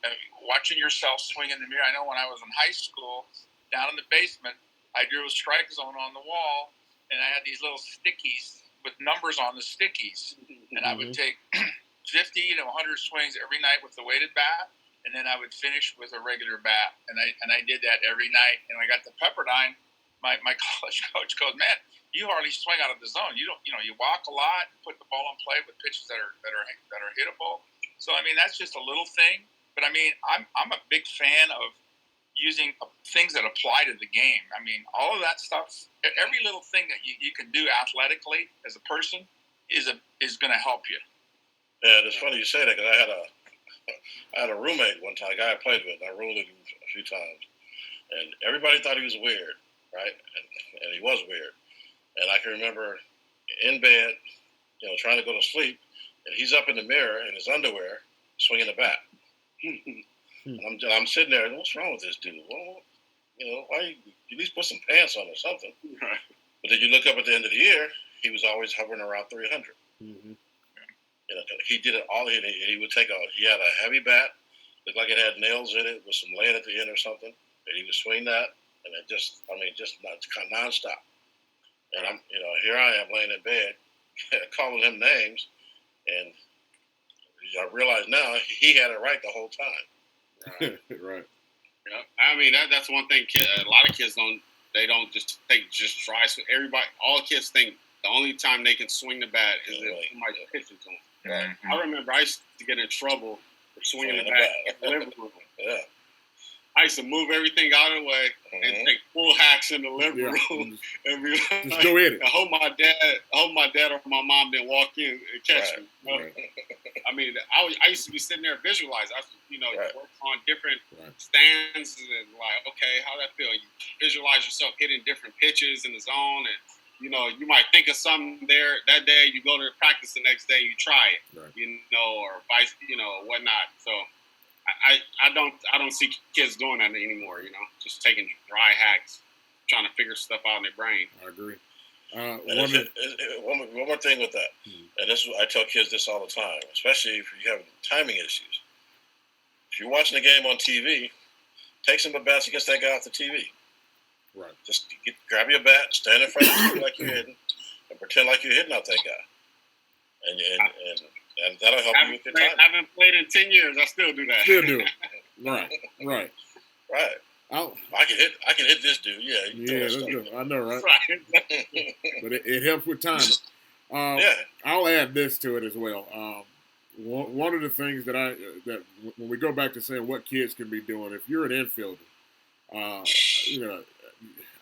watching yourself swing in the mirror. I know when I was in high school, down in the basement, I drew a strike zone on the wall, and I had these little stickies with numbers on the stickies, and I would take 50 to 100 swings every night with the weighted bat, and then I would finish with a regular bat, and I did that every night. And when I got to Pepperdine, my college coach goes, "Man, you hardly swing out of the zone. You walk a lot, put the ball in play with pitches that are hittable." So I mean, that's just a little thing, but I mean, I'm a big fan of using things that apply to the game. I mean, all of that stuff, every little thing that you can do athletically as a person is going to help you. Yeah, it's funny you say that, because I had a roommate one time, a guy I played with, and I ruled him a few times, and everybody thought he was weird, right? And he was weird. And I can remember in bed, trying to go to sleep, and he's up in the mirror in his underwear, swinging the bat. I'm sitting there, what's wrong with this dude? Well, why you at least put some pants on or something? Right. But then you look up at the end of the year, he was always hovering around 300. Mm-hmm. He did it all. He would he had a heavy bat, looked like it had nails in it with some lead at the end or something, and he would swing that, and it just nonstop. And here I am laying in bed, calling him names, and I realize now he had it right the whole time. Right. Right. Yeah. I mean, that's one thing. A lot of kids don't just try. So all kids think the only time they can swing the bat is if somebody pitches to them. Right. I remember I used to get in trouble for swinging the bat in the living room. Yeah. I used to move everything out of the way and take full hacks in the living room and be like, just go in it. I hope my dad or my mom didn't walk in and catch me. Right. I mean, I used to be sitting there visualizing. I work on different stands and like, okay, how that feel? You visualize yourself hitting different pitches in the zone, and you might think of something there that day. You go to practice the next day, you try it, or vice, whatnot. So. I don't see kids doing that anymore. Just taking dry hacks, trying to figure stuff out in their brain. I agree. One more thing with that, and I tell kids this all the time, especially if you have timing issues. If you're watching the game on TV, take some bats against that guy off the TV. Right. Just grab your bat, stand in front of the TV like you're hitting, and pretend like you're hitting out that guy. And that'll help you with your timing. I haven't played in 10 years. I still do that. Still do it. Right. I can hit this dude. Yeah, that's good. I know, right? Right. But it helps with timing. I'll add this to it as well. One of the things that when we go back to saying what kids can be doing, if you're an infielder,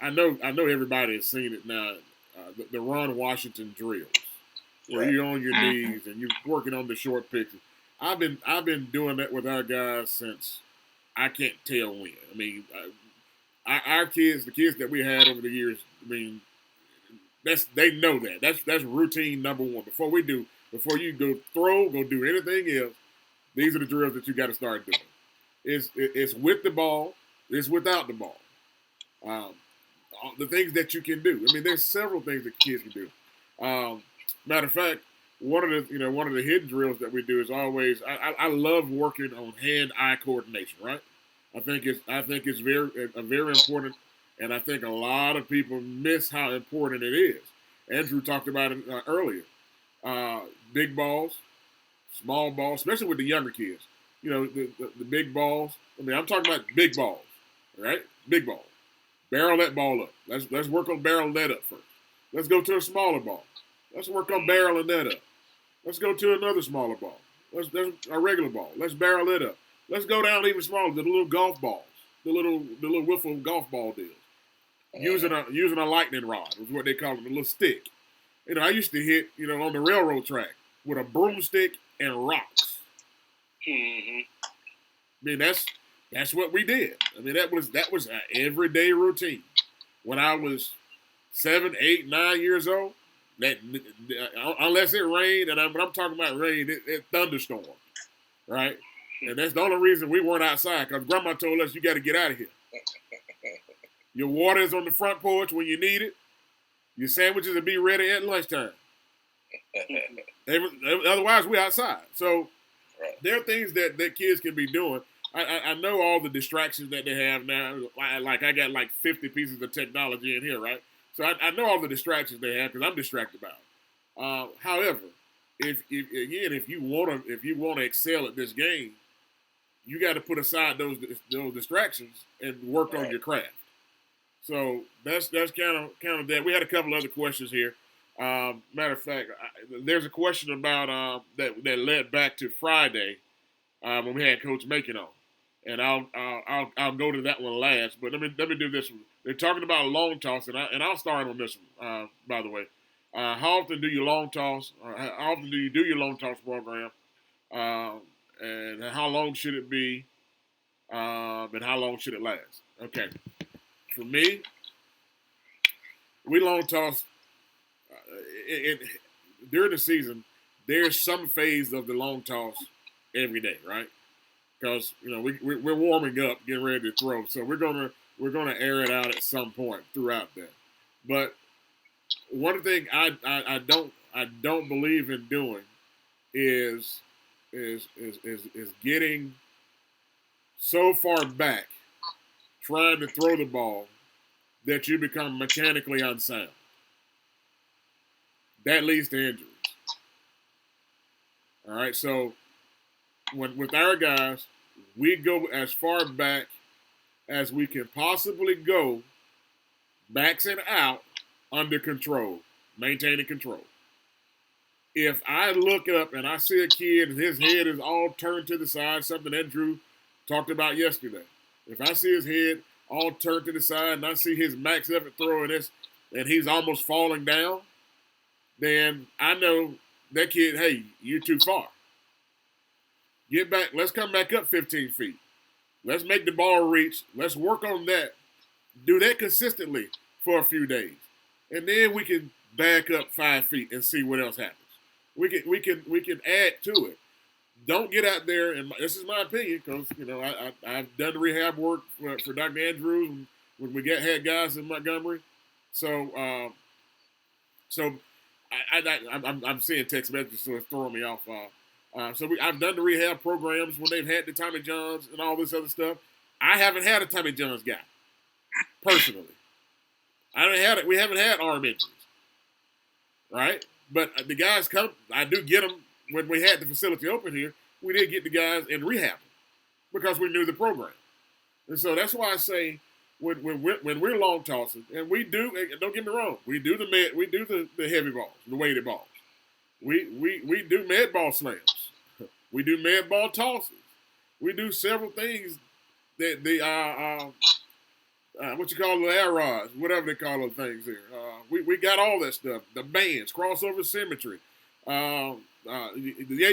I know everybody has seen it now. The Ron Washington drills. Where you're on your knees and you're working on the short pitches. I've been doing that with our guys since I can't tell when. I mean, our kids, the kids that we had over the years, I mean, they know that. That's routine number one. Before you go do anything else, these are the drills that you got to start doing. It's with the ball, it's without the ball. The things that you can do. I mean, there's several things that kids can do. Matter of fact, one of the hidden drills that we do is always I love working on hand-eye coordination. Right, I think it's very important, and I think a lot of people miss how important it is. Andrew talked about it earlier. Big balls, small balls, especially with the younger kids. The big balls. I mean, I'm talking about big balls, right? Big balls. Barrel that ball up. Let's work on barreling that up first. Let's go to a smaller ball. Let's work on barreling that up. Let's go to another smaller ball. That's a regular ball. Let's barrel it up. Let's go down even smaller to the little golf balls, the little wiffle golf ball deals. Using a lightning rod is what they call it, a little stick. I used to hit on the railroad track with a broomstick and rocks. Mm-hmm. mean, that's what we did. I mean, that was an everyday routine. When I was 7, 8, 9 years old, that unless it rained, and when I'm talking about rain, it thunderstormed, right? And that's the only reason we weren't outside, because Grandma told us you got to get out of here. Your water is on the front porch when you need it. Your sandwiches will be ready at lunchtime. Otherwise, we're outside. So there are things that kids can be doing. I know all the distractions that they have now. Like I got like 50 pieces of technology in here, right? So I know all the distractions they have because I'm distracted by them. However, if you want to excel at this game, you got to put aside those distractions and work on your craft. So that's kind of that. We had a couple other questions here. Matter of fact, there's a question about that led back to Friday when we had Coach Macon on, and I'll go to that one last. But let me do this one. They're talking about long toss, and I'll start on this one. By the way, how often do you long toss? Or how often do you do your long toss program? And how long should it be? And how long should it last? Okay. For me, we long toss during the season. There's some phase of the long toss every day, right? Because we're warming up, getting ready to throw, so we're gonna air it out at some point throughout that. But one thing I don't believe in doing is getting so far back trying to throw the ball that you become mechanically unsound. That leads to injuries. All right, so with our guys, we go as far back as we can possibly go, backs and out, under control, maintaining control. If I look up and I see a kid and his head is all turned to the side, something Andrew talked about yesterday. If I see his head all turned to the side and I see his max effort throw and he's almost falling down, then I know that kid, hey, you're too far. Get back. Let's come back up 15 feet. Let's make the ball reach. Let's work on that. Do that consistently for a few days. And then we can back up 5 feet and see what else happens. We can add to it. Don't get out there, and this is my opinion, because I've done the rehab work for Dr. Andrews when we had guys in Montgomery. So I'm seeing text messages, so it's throwing me off. I've done the rehab programs when they've had the Tommy Johns and all this other stuff. I haven't had a Tommy Johns guy personally. We haven't had arm injuries, right? But the guys come. I do get them. When we had the facility open here, we did get the guys in rehab because we knew the program. And so that's why I say when we're long tossing, and we do, don't get me wrong, we do the heavy balls, the weighted balls. We do med ball slams. We do med ball tosses. We do several things that what you call the air rods, whatever they call those things there. We got all that stuff. The bands, crossover symmetry. The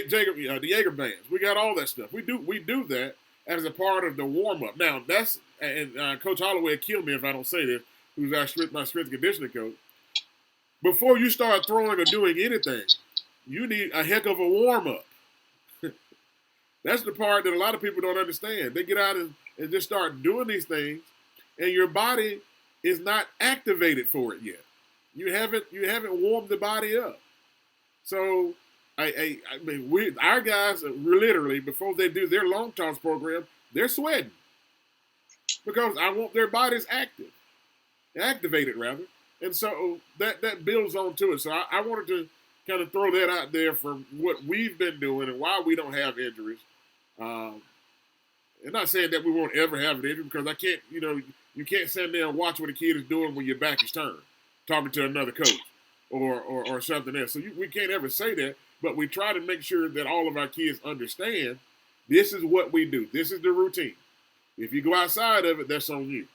Jaeger bands. We got all that stuff. We do that as a part of the warm up. Now Coach Holloway killed me if I don't say this. Who's my strength and conditioning coach? Before you start throwing or doing anything, you need a heck of a warm up. That's the part that a lot of people don't understand. They get out and just start doing these things, and your body is not activated for it yet. You haven't warmed the body up. So our guys literally before they do their long toss program, they're sweating because I want their bodies activated rather, and so that builds on to it. So I wanted to kind of throw that out there for what we've been doing and why we don't have injuries. And not saying that we won't ever have an injury because I can't, you can't sit there and watch what a kid is doing when your back is turned, talking to another coach or something else. So we can't ever say that, but we try to make sure that all of our kids understand this is what we do. This is the routine. If you go outside of it, that's on you.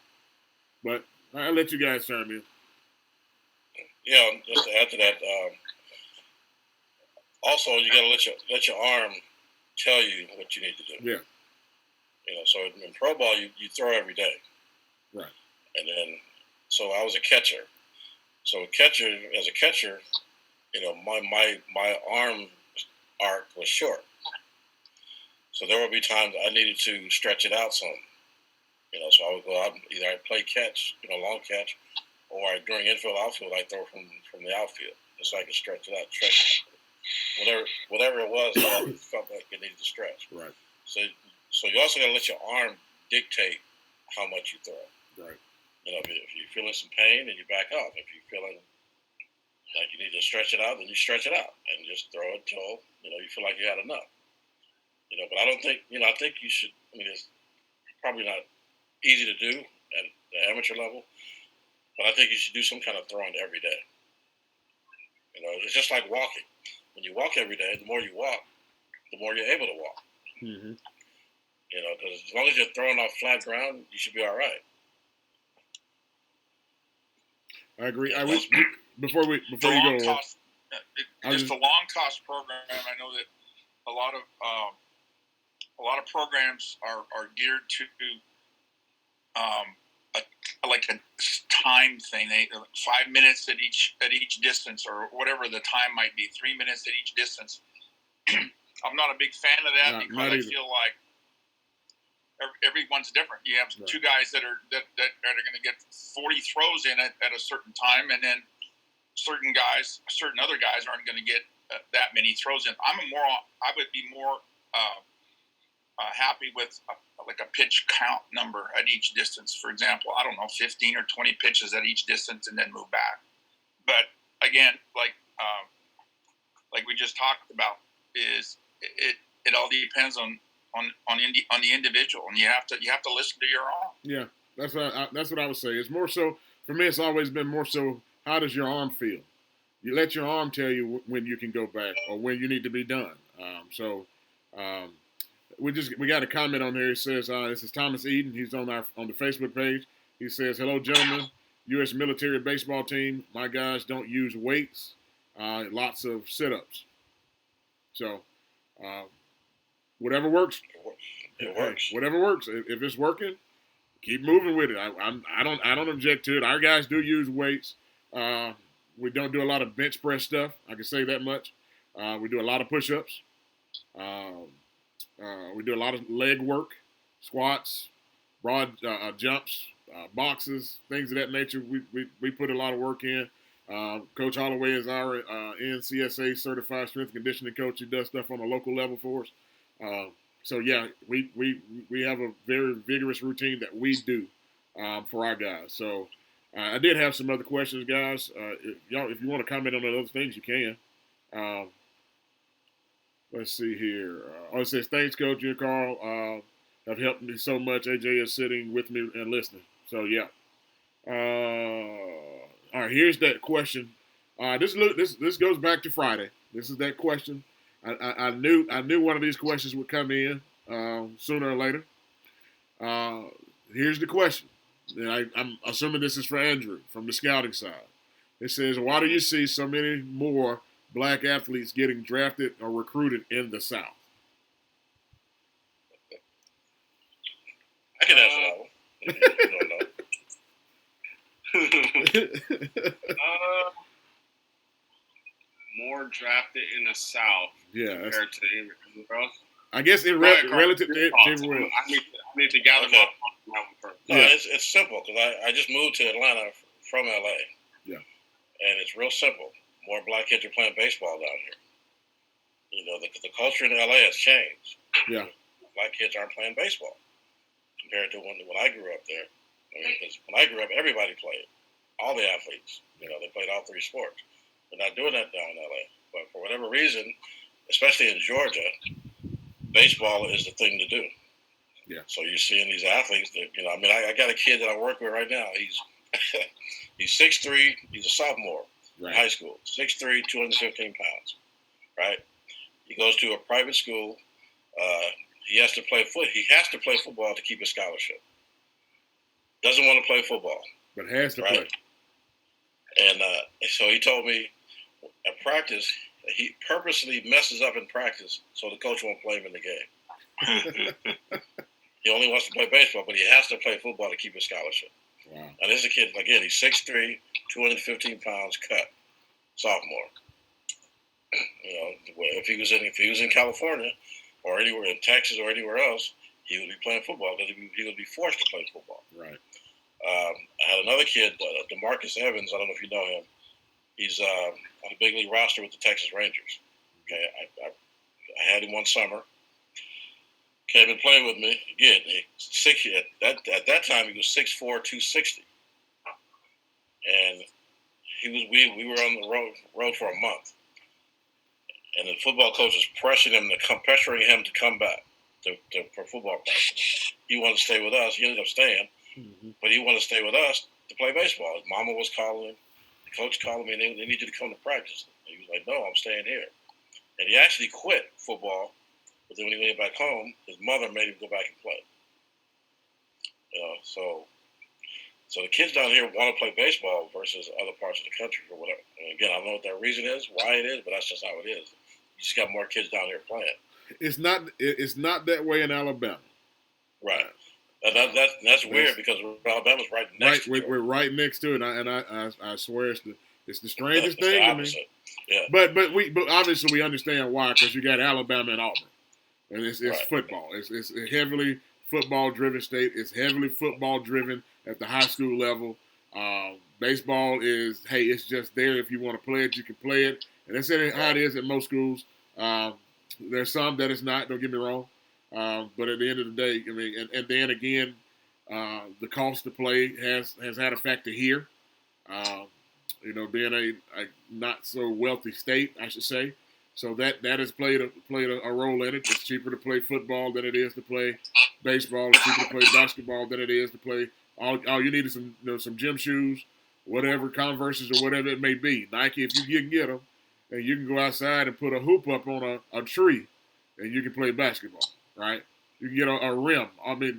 But I'll let you guys chime in. Yeah, just to add to that, also you got to let your arm tell you what you need to do. Yeah. So in pro ball, you throw every day. Right. And then, so I was a catcher. So as a catcher, my arm arc was short. So there would be times I needed to stretch it out some. So I would go out and either I'd play catch, long catch, or during infield, outfield, I'd throw from the outfield just so I could stretch it out, whatever it was that I felt like it needed to stretch. Right. So you also got to let your arm dictate how much you throw. Right. If you're feeling some pain, then you back off. If you're feeling like you need to stretch it out, then you stretch it out and just throw it till you feel like you had enough. But I don't think I think you should. It's probably not easy to do at the amateur level, but I think you should do some kind of throwing every day. It's just like walking. When you walk every day, the more you walk, the more you're able to walk. Mm-hmm. Because as long as you're throwing off flat ground, you should be all right. I agree. Before you go, just the long toss program. I know that a lot of programs are geared to a time thing. They 5 minutes at each distance, or whatever the time might be. 3 minutes at each distance. I'm not a big fan of that because I feel like everyone's different. You have two guys that are going to get 40 throws in at a certain time, and then certain other guys aren't going to get that many throws in. I would be more happy with a pitch count number at each distance. For example, 15 or 20 pitches at each distance, and then move back. But again, like we just talked about, is it all depends on the individual, and you have to listen to your arm. Yeah, that's what I would say. It's more so for me. It's always been more so. How does your arm feel? You let your arm tell you when you can go back or when you need to be done. We got a comment on there. It says this is Thomas Eden. He's on the Facebook page. He says, "Hello, gentlemen. U.S. military baseball team. My guys don't use weights. Lots of sit-ups. So." Whatever works. It works. Whatever works. If it's working, keep moving with it. I don't object to it. Our guys do use weights. We don't do a lot of bench press stuff. I can say that much. We do a lot of push-ups. We do a lot of leg work, squats, broad jumps, boxes, things of that nature. We put a lot of work in. Coach Holloway is our NCSA certified strength and conditioning coach. He does stuff on a local level for us. So yeah, we have a very vigorous routine that we do for our guys. So I did have some other questions, guys. If you want to comment on those things, you can. Let's see here. It says, "Thanks, Coach and Carl. Have helped me so much. AJ is sitting with me and listening." So yeah. All right, here's that question. This goes back to Friday. This is that question. I knew one of these questions would come in sooner or later. Here's the question. And I'm assuming this is for Andrew from the scouting side. It says, "Why do you see so many more black athletes getting drafted or recruited in the South?" I can answer that one. If you don't know. More drafted in the South compared to everywhere else. I guess relative to everywhere else. I need to gather my thoughts on that one first. No, it's simple because I just moved to Atlanta from LA. Yeah. And it's real simple. More black kids are playing baseball down here. The culture in LA has changed. Yeah. Black kids aren't playing baseball compared to when I grew up there. Because when I grew up, everybody played. All the athletes. They played all three sports. They're not doing that down in LA. But for whatever reason, especially in Georgia, baseball is the thing to do. Yeah. So you're seeing these athletes that, I got a kid that I work with right now. He's 6'3", he's a sophomore in high school. 6'3", 215 pounds. Right? He goes to a private school. He has to play football to keep his scholarship. Doesn't want to play football. But has to play. And so he told me at practice, he purposely messes up in practice so the coach won't play him in the game. He only wants to play baseball, but he has to play football to keep his scholarship. Wow. And this is a kid, again, he's 6'3", 215 pounds, cut, sophomore. If he was in California or anywhere in Texas or anywhere else, he would be playing football because he would be forced to play football. Right. I had another kid, DeMarcus Evans. I don't know if you know him. He's on a big league roster with the Texas Rangers. Okay, I had him one summer. Came and played with me again. At that time he was 6'4", 260, and we were on the road for a month, and the football coach was pressuring him to come back for football practice. He wanted to stay with us. He ended up staying, but he wanted to stay with us to play baseball. His mama was calling him. The coach called me, and they need you to come to practice. And he was like, "No, I'm staying here." And he actually quit football. But then when he went back home, his mother made him go back and play. So the kids down here want to play baseball versus other parts of the country or whatever. And again, I don't know what that reason is, why it is, but that's just how it is. You just got more kids down here playing. It's not that way in Alabama. Right. That's weird because Alabama's right next to it. We're right next to it, and I swear it's the strangest thing to me. Yeah. But obviously we understand why, because you got Alabama and Auburn. And it's right. Football. It's a heavily football-driven state. It's heavily football-driven at the high school level. Baseball is, hey, it's just there. If you want to play it, you can play it. And that's how it is at most schools. There's some that it's not, don't get me wrong. But at the end of the day, I mean, and then again, the cost to play has had a factor here. Being a not so wealthy state, I should say. So that has played a role in it. It's cheaper to play football than it is to play baseball. It's cheaper to play basketball than it is to play. All you need is some gym shoes, whatever, Converses or whatever it may be. Nike, if you can get them, and you can go outside and put a hoop up on a tree, and you can play basketball, right? You can get a rim,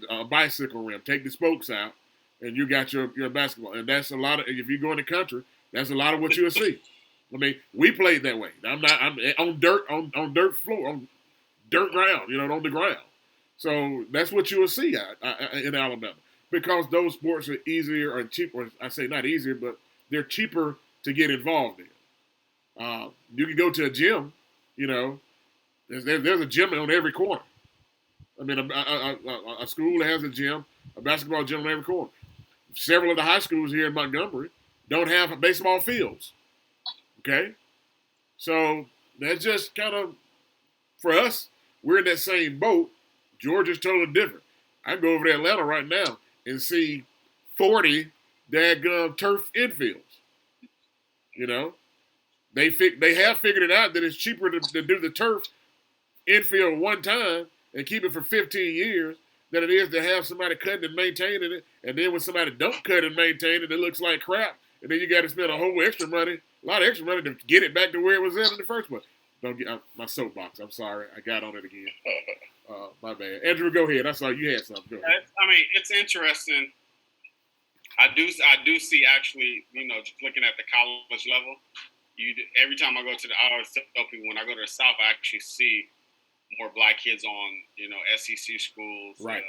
a bicycle rim. Take the spokes out, and you got your basketball. And that's a lot of. If you go in the country, that's a lot of what you'll see. I mean, we played that way. I'm on dirt floor, on dirt ground, on the ground. So that's what you will see in Alabama, because those sports are easier or cheaper. I say not easier, but they're cheaper to get involved in. You can go to a gym, there's a gym on every corner. I mean, a school has a gym, a basketball gym on every corner. Several of the high schools here in Montgomery don't have baseball fields. Okay, so that's just kind of, for us, we're in that same boat. Georgia's totally different. I can go over to Atlanta right now and see 40 daggum turf infields. They have figured it out that it's cheaper to do the turf infield one time and keep it for 15 years than it is to have somebody cutting and maintaining it. And then when somebody don't cut and maintain it, it looks like crap. And then you got to spend a lot of extra money to get it back to where it was in the first place. Don't get my soapbox. I'm sorry, I got on it again. My bad. Andrew, go ahead. I saw you had something. Go ahead. I mean, it's interesting. I do see actually, just looking at the college level. Every time I always tell people when I go to the South, I actually see more black kids on, SEC schools, right?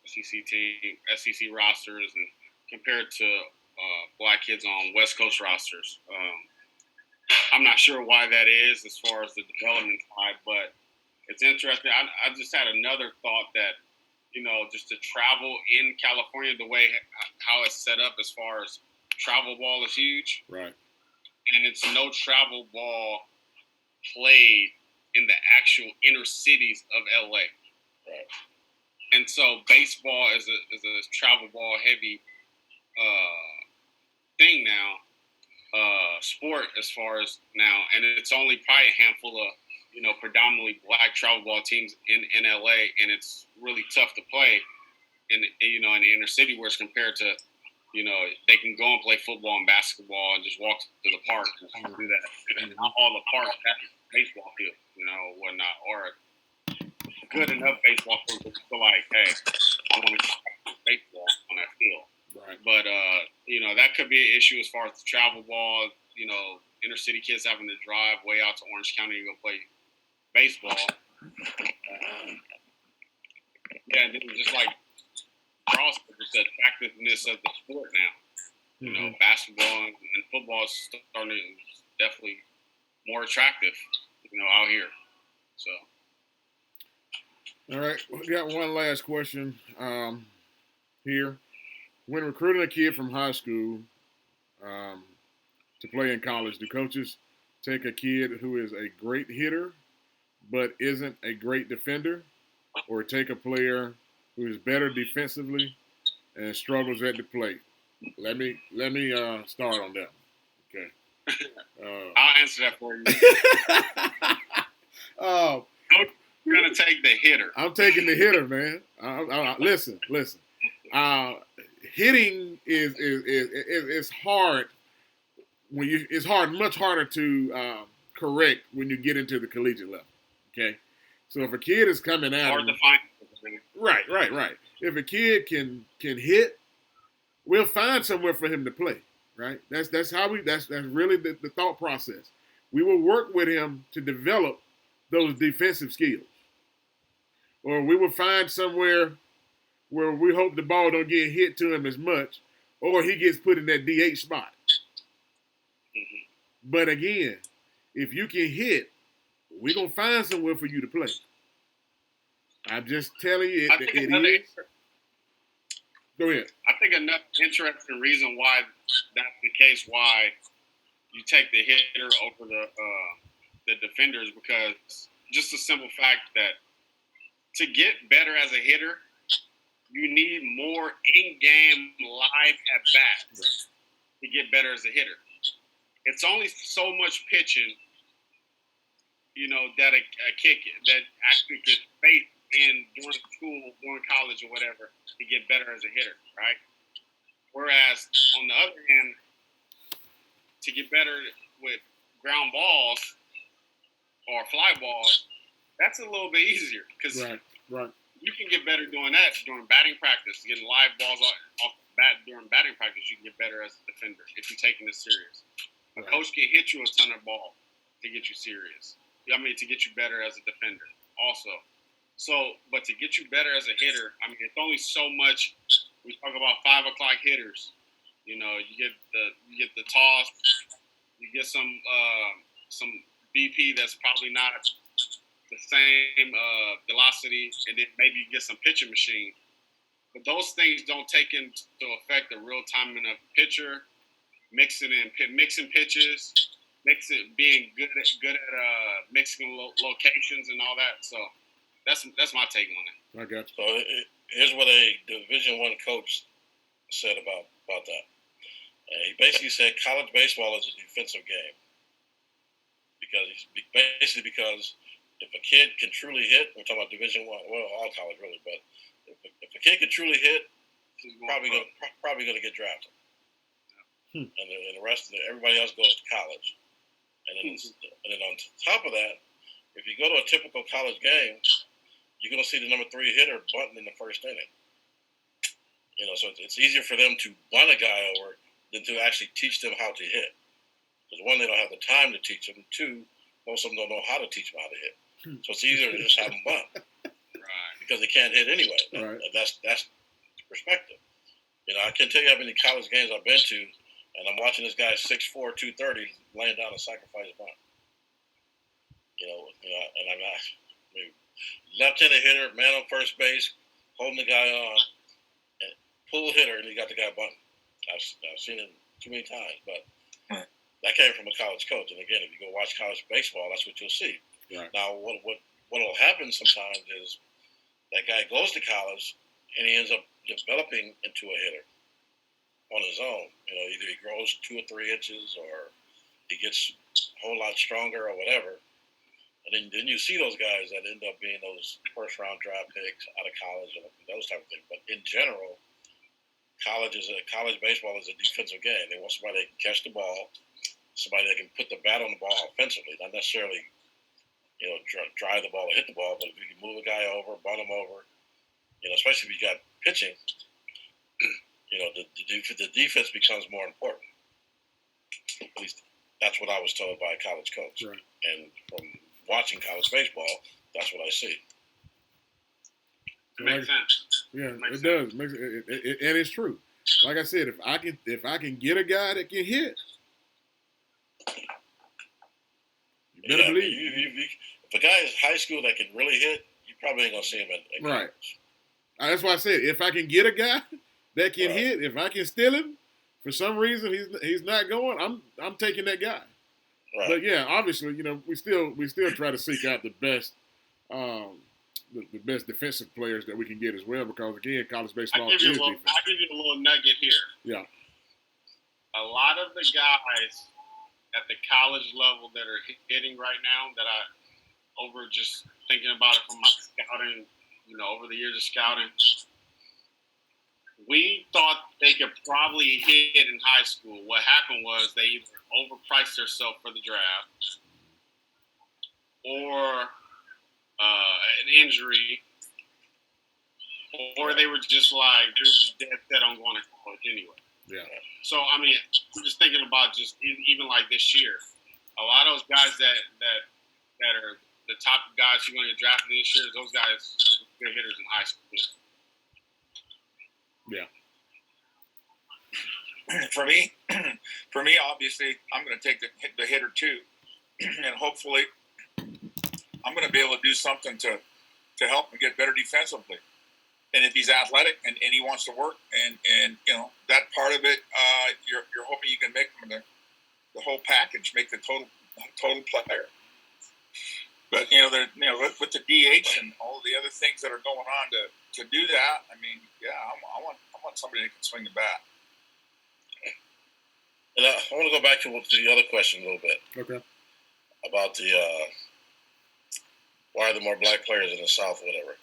SEC team, SEC rosters, and compared to black kids on West Coast rosters. I'm not sure why that is as far as the development side, but it's interesting. I just had another thought that, just to travel in California, the way how it's set up as far as travel ball is huge. Right. And it's no travel ball played in the actual inner cities of LA. Right. And so baseball is a travel ball heavy thing now, sport as far as now, and it's only probably a handful of predominantly black travel ball teams in LA, and it's really tough to play in in the inner city, where it's compared to they can go and play football and basketball and just walk to the park and do that. And not all the parks have baseball field, whatnot, or good enough baseball field to feel like, hey, I want to play baseball on that field. Right. But that could be an issue as far as the travel ball. Inner city kids having to drive way out to Orange County to go play baseball. and then just like Charles said, just the attractiveness of the sport now. You know, basketball and football is starting to definitely more attractive, you know, out here. So. All right, we got one last question here. When recruiting a kid from high school to play in college, do coaches take a kid who is a great hitter but isn't a great defender, or take a player who is better defensively and struggles at the plate? Let me start on that. Okay. I'll answer that for you. You're gonna take the hitter. I'm taking the hitter, man. Listen. Hitting is hard it's much harder to correct when you get into the collegiate level. Okay, so if a kid is coming out, hard to find. Right. If a kid can hit, we'll find somewhere for him to play. Right. That's really the thought process. We will work with him to develop those defensive skills, or we will find somewhere where we hope the ball don't get hit to him as much, or he gets put in that DH spot. Mm-hmm. But again, if you can hit, we're going to find somewhere for you to play. I'm just telling you, it is. Go ahead. I think another interesting reason why that's the case, why you take the hitter over the defenders, because just the simple fact that to get better as a hitter, you need more in-game live at-bats to get better as a hitter. It's only so much pitching, you know, that a kid that actually could face in during school, during college or whatever to get better as a hitter, right? Whereas on the other hand, to get better with ground balls or fly balls, that's a little bit easier because right. You can get better doing that during batting practice, getting live balls off the bat during batting practice. You can get better as a defender if you're taking this serious. A coach can hit you a ton of ball to get you serious. I mean, to get you better as a defender also. So, but to get you better as a hitter, I mean, it's only so much. We talk about 5 o'clock hitters. You know, you get the toss, you get some BP that's probably not the same velocity, and then maybe you get some pitching machine. But those things don't take into effect the real timing of the pitcher, mixing pitches, being good at mixing locations and all that. So that's my take on it. I got you. So here's what a Division I coach said about that. He basically said college baseball is a defensive game because if a kid can truly hit, we're talking about Division I, well, all college really, but if a kid can truly hit, he's probably going to get drafted. And the rest of everybody else goes to college. And then on top of that, if you go to a typical college game, you're going to see the number 3 hitter bunting in the first inning. You know, so it's easier for them to bunt a guy over than to actually teach them how to hit. Because 1, they don't have the time to teach them. 2, most of them don't know how to teach them how to hit. So it's easier to just have them bunt. Right. Because they can't hit anyway. Right. That's the perspective. You know, I can't tell you how many college games I've been to, and I'm watching this guy 6'4", 230 laying down a sacrifice bunt. You know, and I'm not. I mean, left-handed hitter, man on first base, holding the guy on, and pull hitter, and you got the guy bunting. I've seen it too many times, but that came from a college coach. And again, if you go watch college baseball, that's what you'll see. Right. Now, what'll happen sometimes is that guy goes to college and he ends up developing into a hitter on his own. You know, either he grows 2 or 3 inches, or he gets a whole lot stronger, or whatever. And then you see those guys that end up being those first-round draft picks out of college and those type of things. But in general, college baseball is a defensive game. They want somebody that can catch the ball, somebody that can put the bat on the ball offensively, not necessarily, you know, drive the ball or hit the ball, but if you can move a guy over, bunt him over, you know, especially if you got pitching, you know, the defense becomes more important. At least that's what I was told by a college coach. Right. And from watching college baseball, that's what I see. And makes sense. Yeah, it does. And it's true. Like I said, if I can get a guy that can hit, you better believe. If a guy is high school that can really hit, you probably ain't gonna see him at right. That's why I said if I can get a guy that can hit, if I can steal him, for some reason he's not going, I'm taking that guy. Right. But yeah, obviously, we still try to seek out the best the best defensive players that we can get as well, because again, college baseball is defense. I'll give you a little nugget here. Yeah. A lot of the guys at the college level that are hitting right now, that I over just thinking about it from my scouting, over the years of scouting, we thought they could probably hit in high school. What happened was they either overpriced themselves for the draft, or an injury, or they were just like, they were just dead set on going to college anyway. Yeah. So, I mean, I'm just thinking about just even like this year, a lot of those guys that are the top guys who are going to get drafted this year, those guys were good hitters in high school. Yeah. For me, obviously, I'm going to take the hitter too, and hopefully, I'm going to be able to do something to help him get better defensively. And if he's athletic and he wants to work, and that part of it, you're hoping you can make him the whole package, make the total player. But with the DH and all the other things that are going on to do that, I mean, yeah, I want somebody that can swing the bat. And I want to go back to the other question a little bit. Okay. About the why are there more black players in the South or whatever.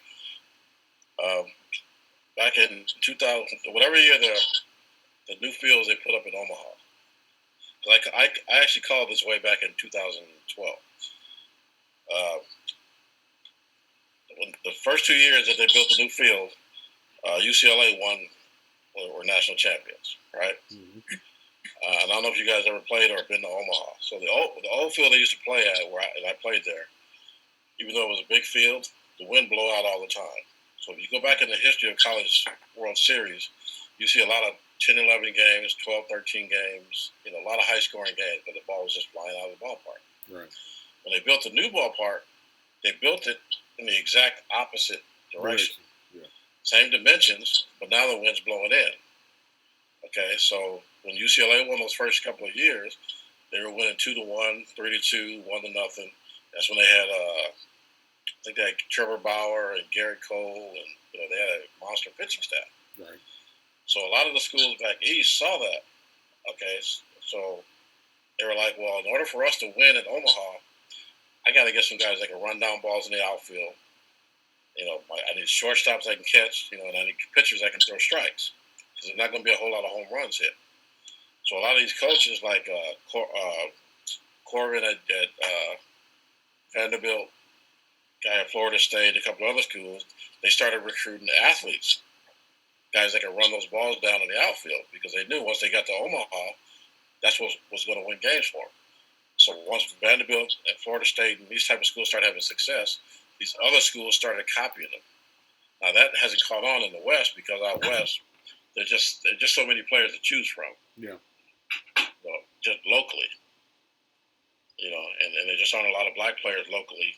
Back in 2000, whatever year the new fields they put up in Omaha. Like I actually called this way back in 2012. When the first 2 years that they built the new field, UCLA were national champions, right? Mm-hmm. And I don't know if you guys ever played or been to Omaha. So the old field they used to play at, and I played there, even though it was a big field, the wind blow out all the time. So if you go back in the history of College World Series, you see a lot of 10-11 games, 12-13 games, a lot of high-scoring games, but the ball was just flying out of the ballpark. Right. When they built the new ballpark, they built it in the exact opposite direction. Yeah. Same dimensions, but now the wind's blowing in. Okay, so when UCLA won those first couple of years, they were winning 2-1, 3-2, 1-0. That's when they had, I think they had Trevor Bauer and Garrett Cole, and they had a monster pitching staff. Right. So a lot of the schools back east saw that. Okay, so they were like, well, in order for us to win at Omaha, I got to get some guys that can run down balls in the outfield. I need shortstops that can catch, and I need pitchers that can throw strikes, because there's not going to be a whole lot of home runs hit. So a lot of these coaches, like Corbin at Vanderbilt, guy at Florida State, a couple of other schools, they started recruiting athletes, guys that can run those balls down in the outfield, because they knew once they got to Omaha, that's what was going to win games for them. So once Vanderbilt and Florida State and these type of schools started having success, these other schools started copying them. Now that hasn't caught on in the West, because out West there's just so many players to choose from. Yeah. Just locally, and there just aren't a lot of black players locally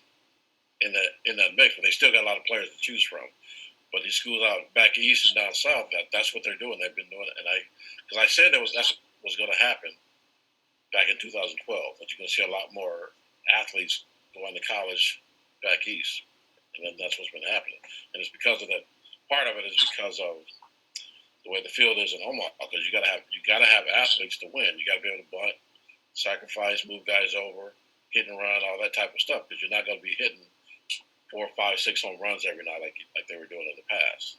in that mix, but they still got a lot of players to choose from. But these schools out back east and down south, that's what they're doing. They've been doing it, and because I said that's what was going to happen back in 2012, that you're going to see a lot more athletes going to college back east, and then that's what's been happening. And it's because of that. Part of it is because of the way the field is in Omaha, because you got to have athletes to win. You got to be able to bunt, sacrifice, move guys over, hit and run, all that type of stuff, because you're not going to be hitting 4, 5, 6 home runs every night like they were doing in the past.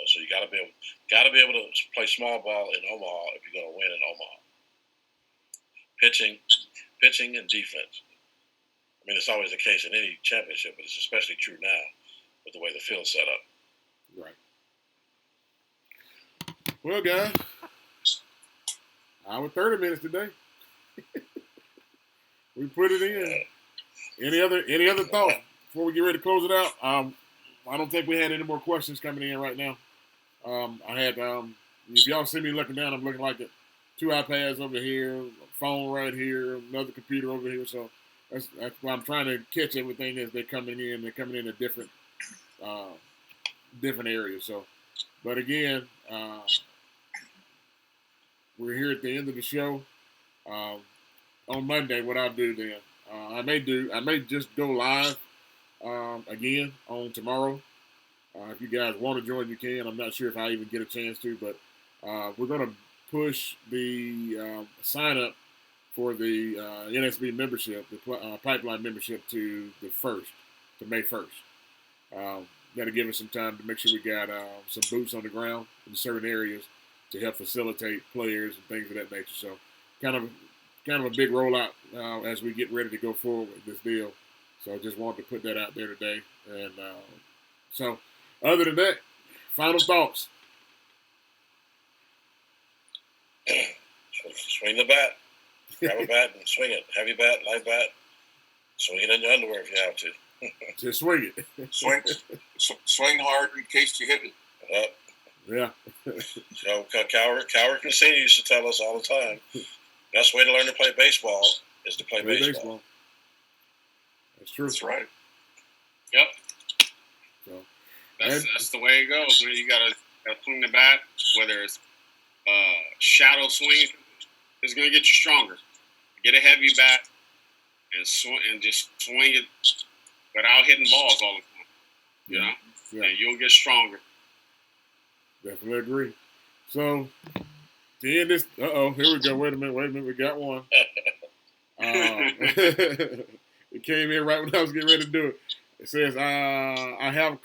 So you got to be able to play small ball in Omaha if you're going to win in Omaha. Pitching and defense. I mean, it's always the case in any championship, but it's especially true now with the way the field's set up. Right. Well, guys, hour 30 minutes today. We put it in. Any other thoughts before we get ready to close it out? I don't think we had any more questions coming in right now. I had, if y'all see me looking down, I'm looking like 2 iPads over here, a phone right here, another computer over here. So that's why I'm trying to catch everything as they're coming in. They're coming in at different areas. So, but again, we're here at the end of the show. On Monday, what I'll do then, I may just go live again on tomorrow. If you guys want to join, you can. I'm not sure if I even get a chance to, but we're going to push the sign up for the NSB membership, the pipeline membership, to May 1st. That'll give us some time to make sure we got some boots on the ground in certain areas to help facilitate players and things of that nature. So, kind of a big rollout as we get ready to go forward with this deal. So I just wanted to put that out there today. And so other than that, final thoughts. Swing the bat. Grab a bat and swing it. Heavy bat, light bat. Swing it in your underwear if you have to. Just swing it. Swing hard in case you hit it. Yeah. So Coward Cassini used to tell us all the time, best way to learn to play baseball is to play baseball. That's true. That's right. Yep. So that's the way it goes. Man, you gotta swing the bat, whether it's shadow swing, it's gonna get you stronger. Get a heavy bat and just swing it without hitting balls all the time. You know? Yeah. And you'll get stronger. Definitely agree. So to end this, here we go. Wait a minute, we got one. It came in right when I was getting ready to do it. It says, I have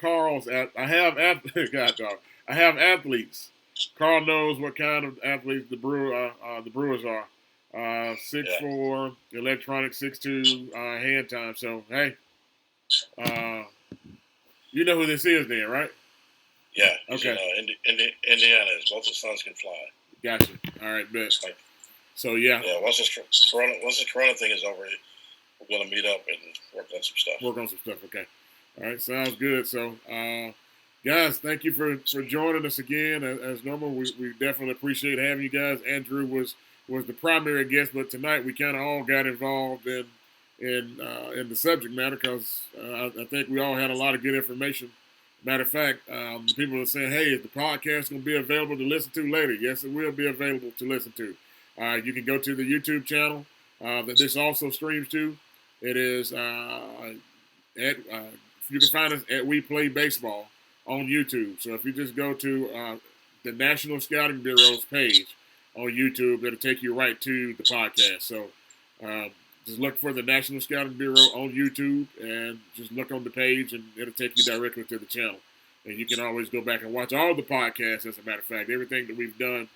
athletes. Carl knows what kind of athletes the Brewers are. 6'4", electronic 6'2", hand time. So hey, you know who this is then, right? Yeah. Okay. Indiana. Both his sons can fly. Gotcha. All right, bet. So yeah. Yeah. Once this Corona thing is over, we're gonna meet up and work on some stuff. Okay. All right. Sounds good. So, guys, thank you for joining us again. As normal, we definitely appreciate having you guys. Andrew was the primary guest, but tonight we kind of all got involved in the subject matter because I think we all had a lot of good information. Matter of fact, people are saying, hey, is the podcast going to be available to listen to later? Yes, it will be available to listen to. You can go to the YouTube channel that this also streams to. It is you can find us at WePlayBaseball on YouTube. So if you just go to the National Scouting Bureau's page on YouTube, it'll take you right to the podcast. So just look for the National Scouting Bureau on YouTube and just look on the page and it'll take you directly to the channel. And you can always go back and watch all the podcasts, as a matter of fact, everything that we've done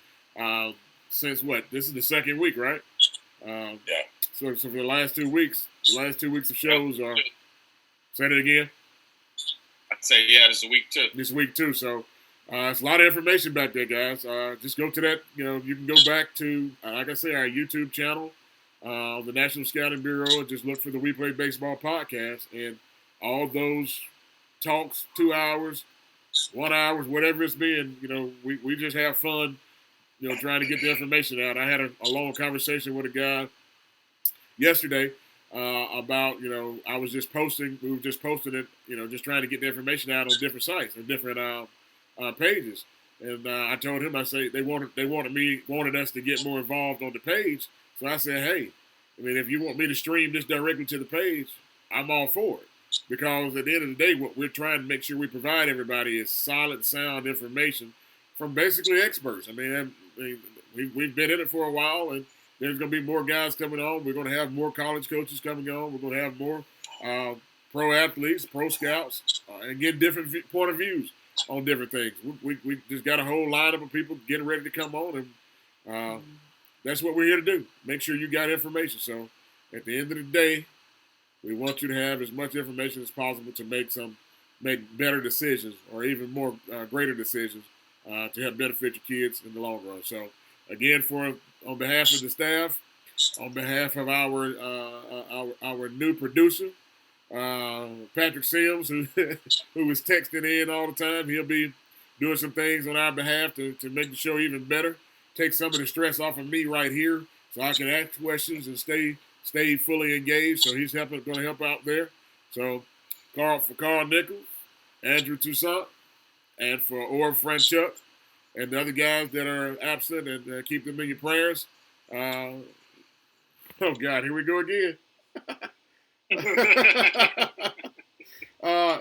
since this is the second week, right? Yeah. So for the last 2 weeks, of shows are, say that again? I'd say, yeah, this is week 2. This week 2, so it's a lot of information back there, guys. Just go to that, you can go back to, like I say, our YouTube channel, the National Scouting Bureau, and just look for the We Play Baseball podcast, and all those talks, 2 hours, 1 hour, whatever it's been, we just have fun, trying to get the information out. I had a long conversation with a guy yesterday about, we were just posting it, just trying to get the information out on different sites and different pages. And I told him, I say they wanted us to get more involved on the page. So I said, hey, if you want me to stream this directly to the page, I'm all for it. Because at the end of the day, what we're trying to make sure we provide everybody is solid, sound information from basically experts. We've been in it for a while, and there's going to be more guys coming on. We're going to have more college coaches coming on. We're going to have more pro athletes, pro scouts, and get different point of views on different things. We just got a whole lineup of people getting ready to come on, and that's what we're here to do. Make sure you got information. So at the end of the day, we want you to have as much information as possible to make better decisions or even more greater decisions to help benefit your kids in the long run. So again, on behalf of the staff, on behalf of our new producer, Patrick Sims, who was texting in all the time. He'll be doing some things on our behalf to make the show even better. Take some of the stress off of me right here, so I can ask questions and stay fully engaged. So he's going to help out there. So Carl Nichols, Andrew Toussaint, and for Orv Franchuk, and the other guys that are absent, and keep them in your prayers. Oh God, here we go again.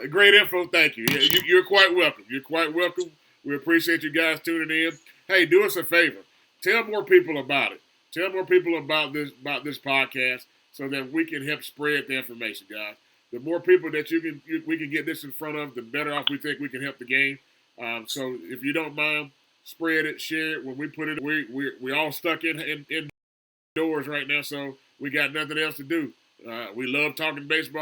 Great info, thank you. Yeah, you're quite welcome. You're quite welcome. We appreciate you guys tuning in. Hey, do us a favor. Tell more people about it. Tell more people about this podcast so that we can help spread the information, guys. The more people that we can get this in front of, the better off we think we can help the game. So if you don't mind, spread it, share it. When we put it, we all stuck indoors right now, so we got nothing else to do. We love talking baseball.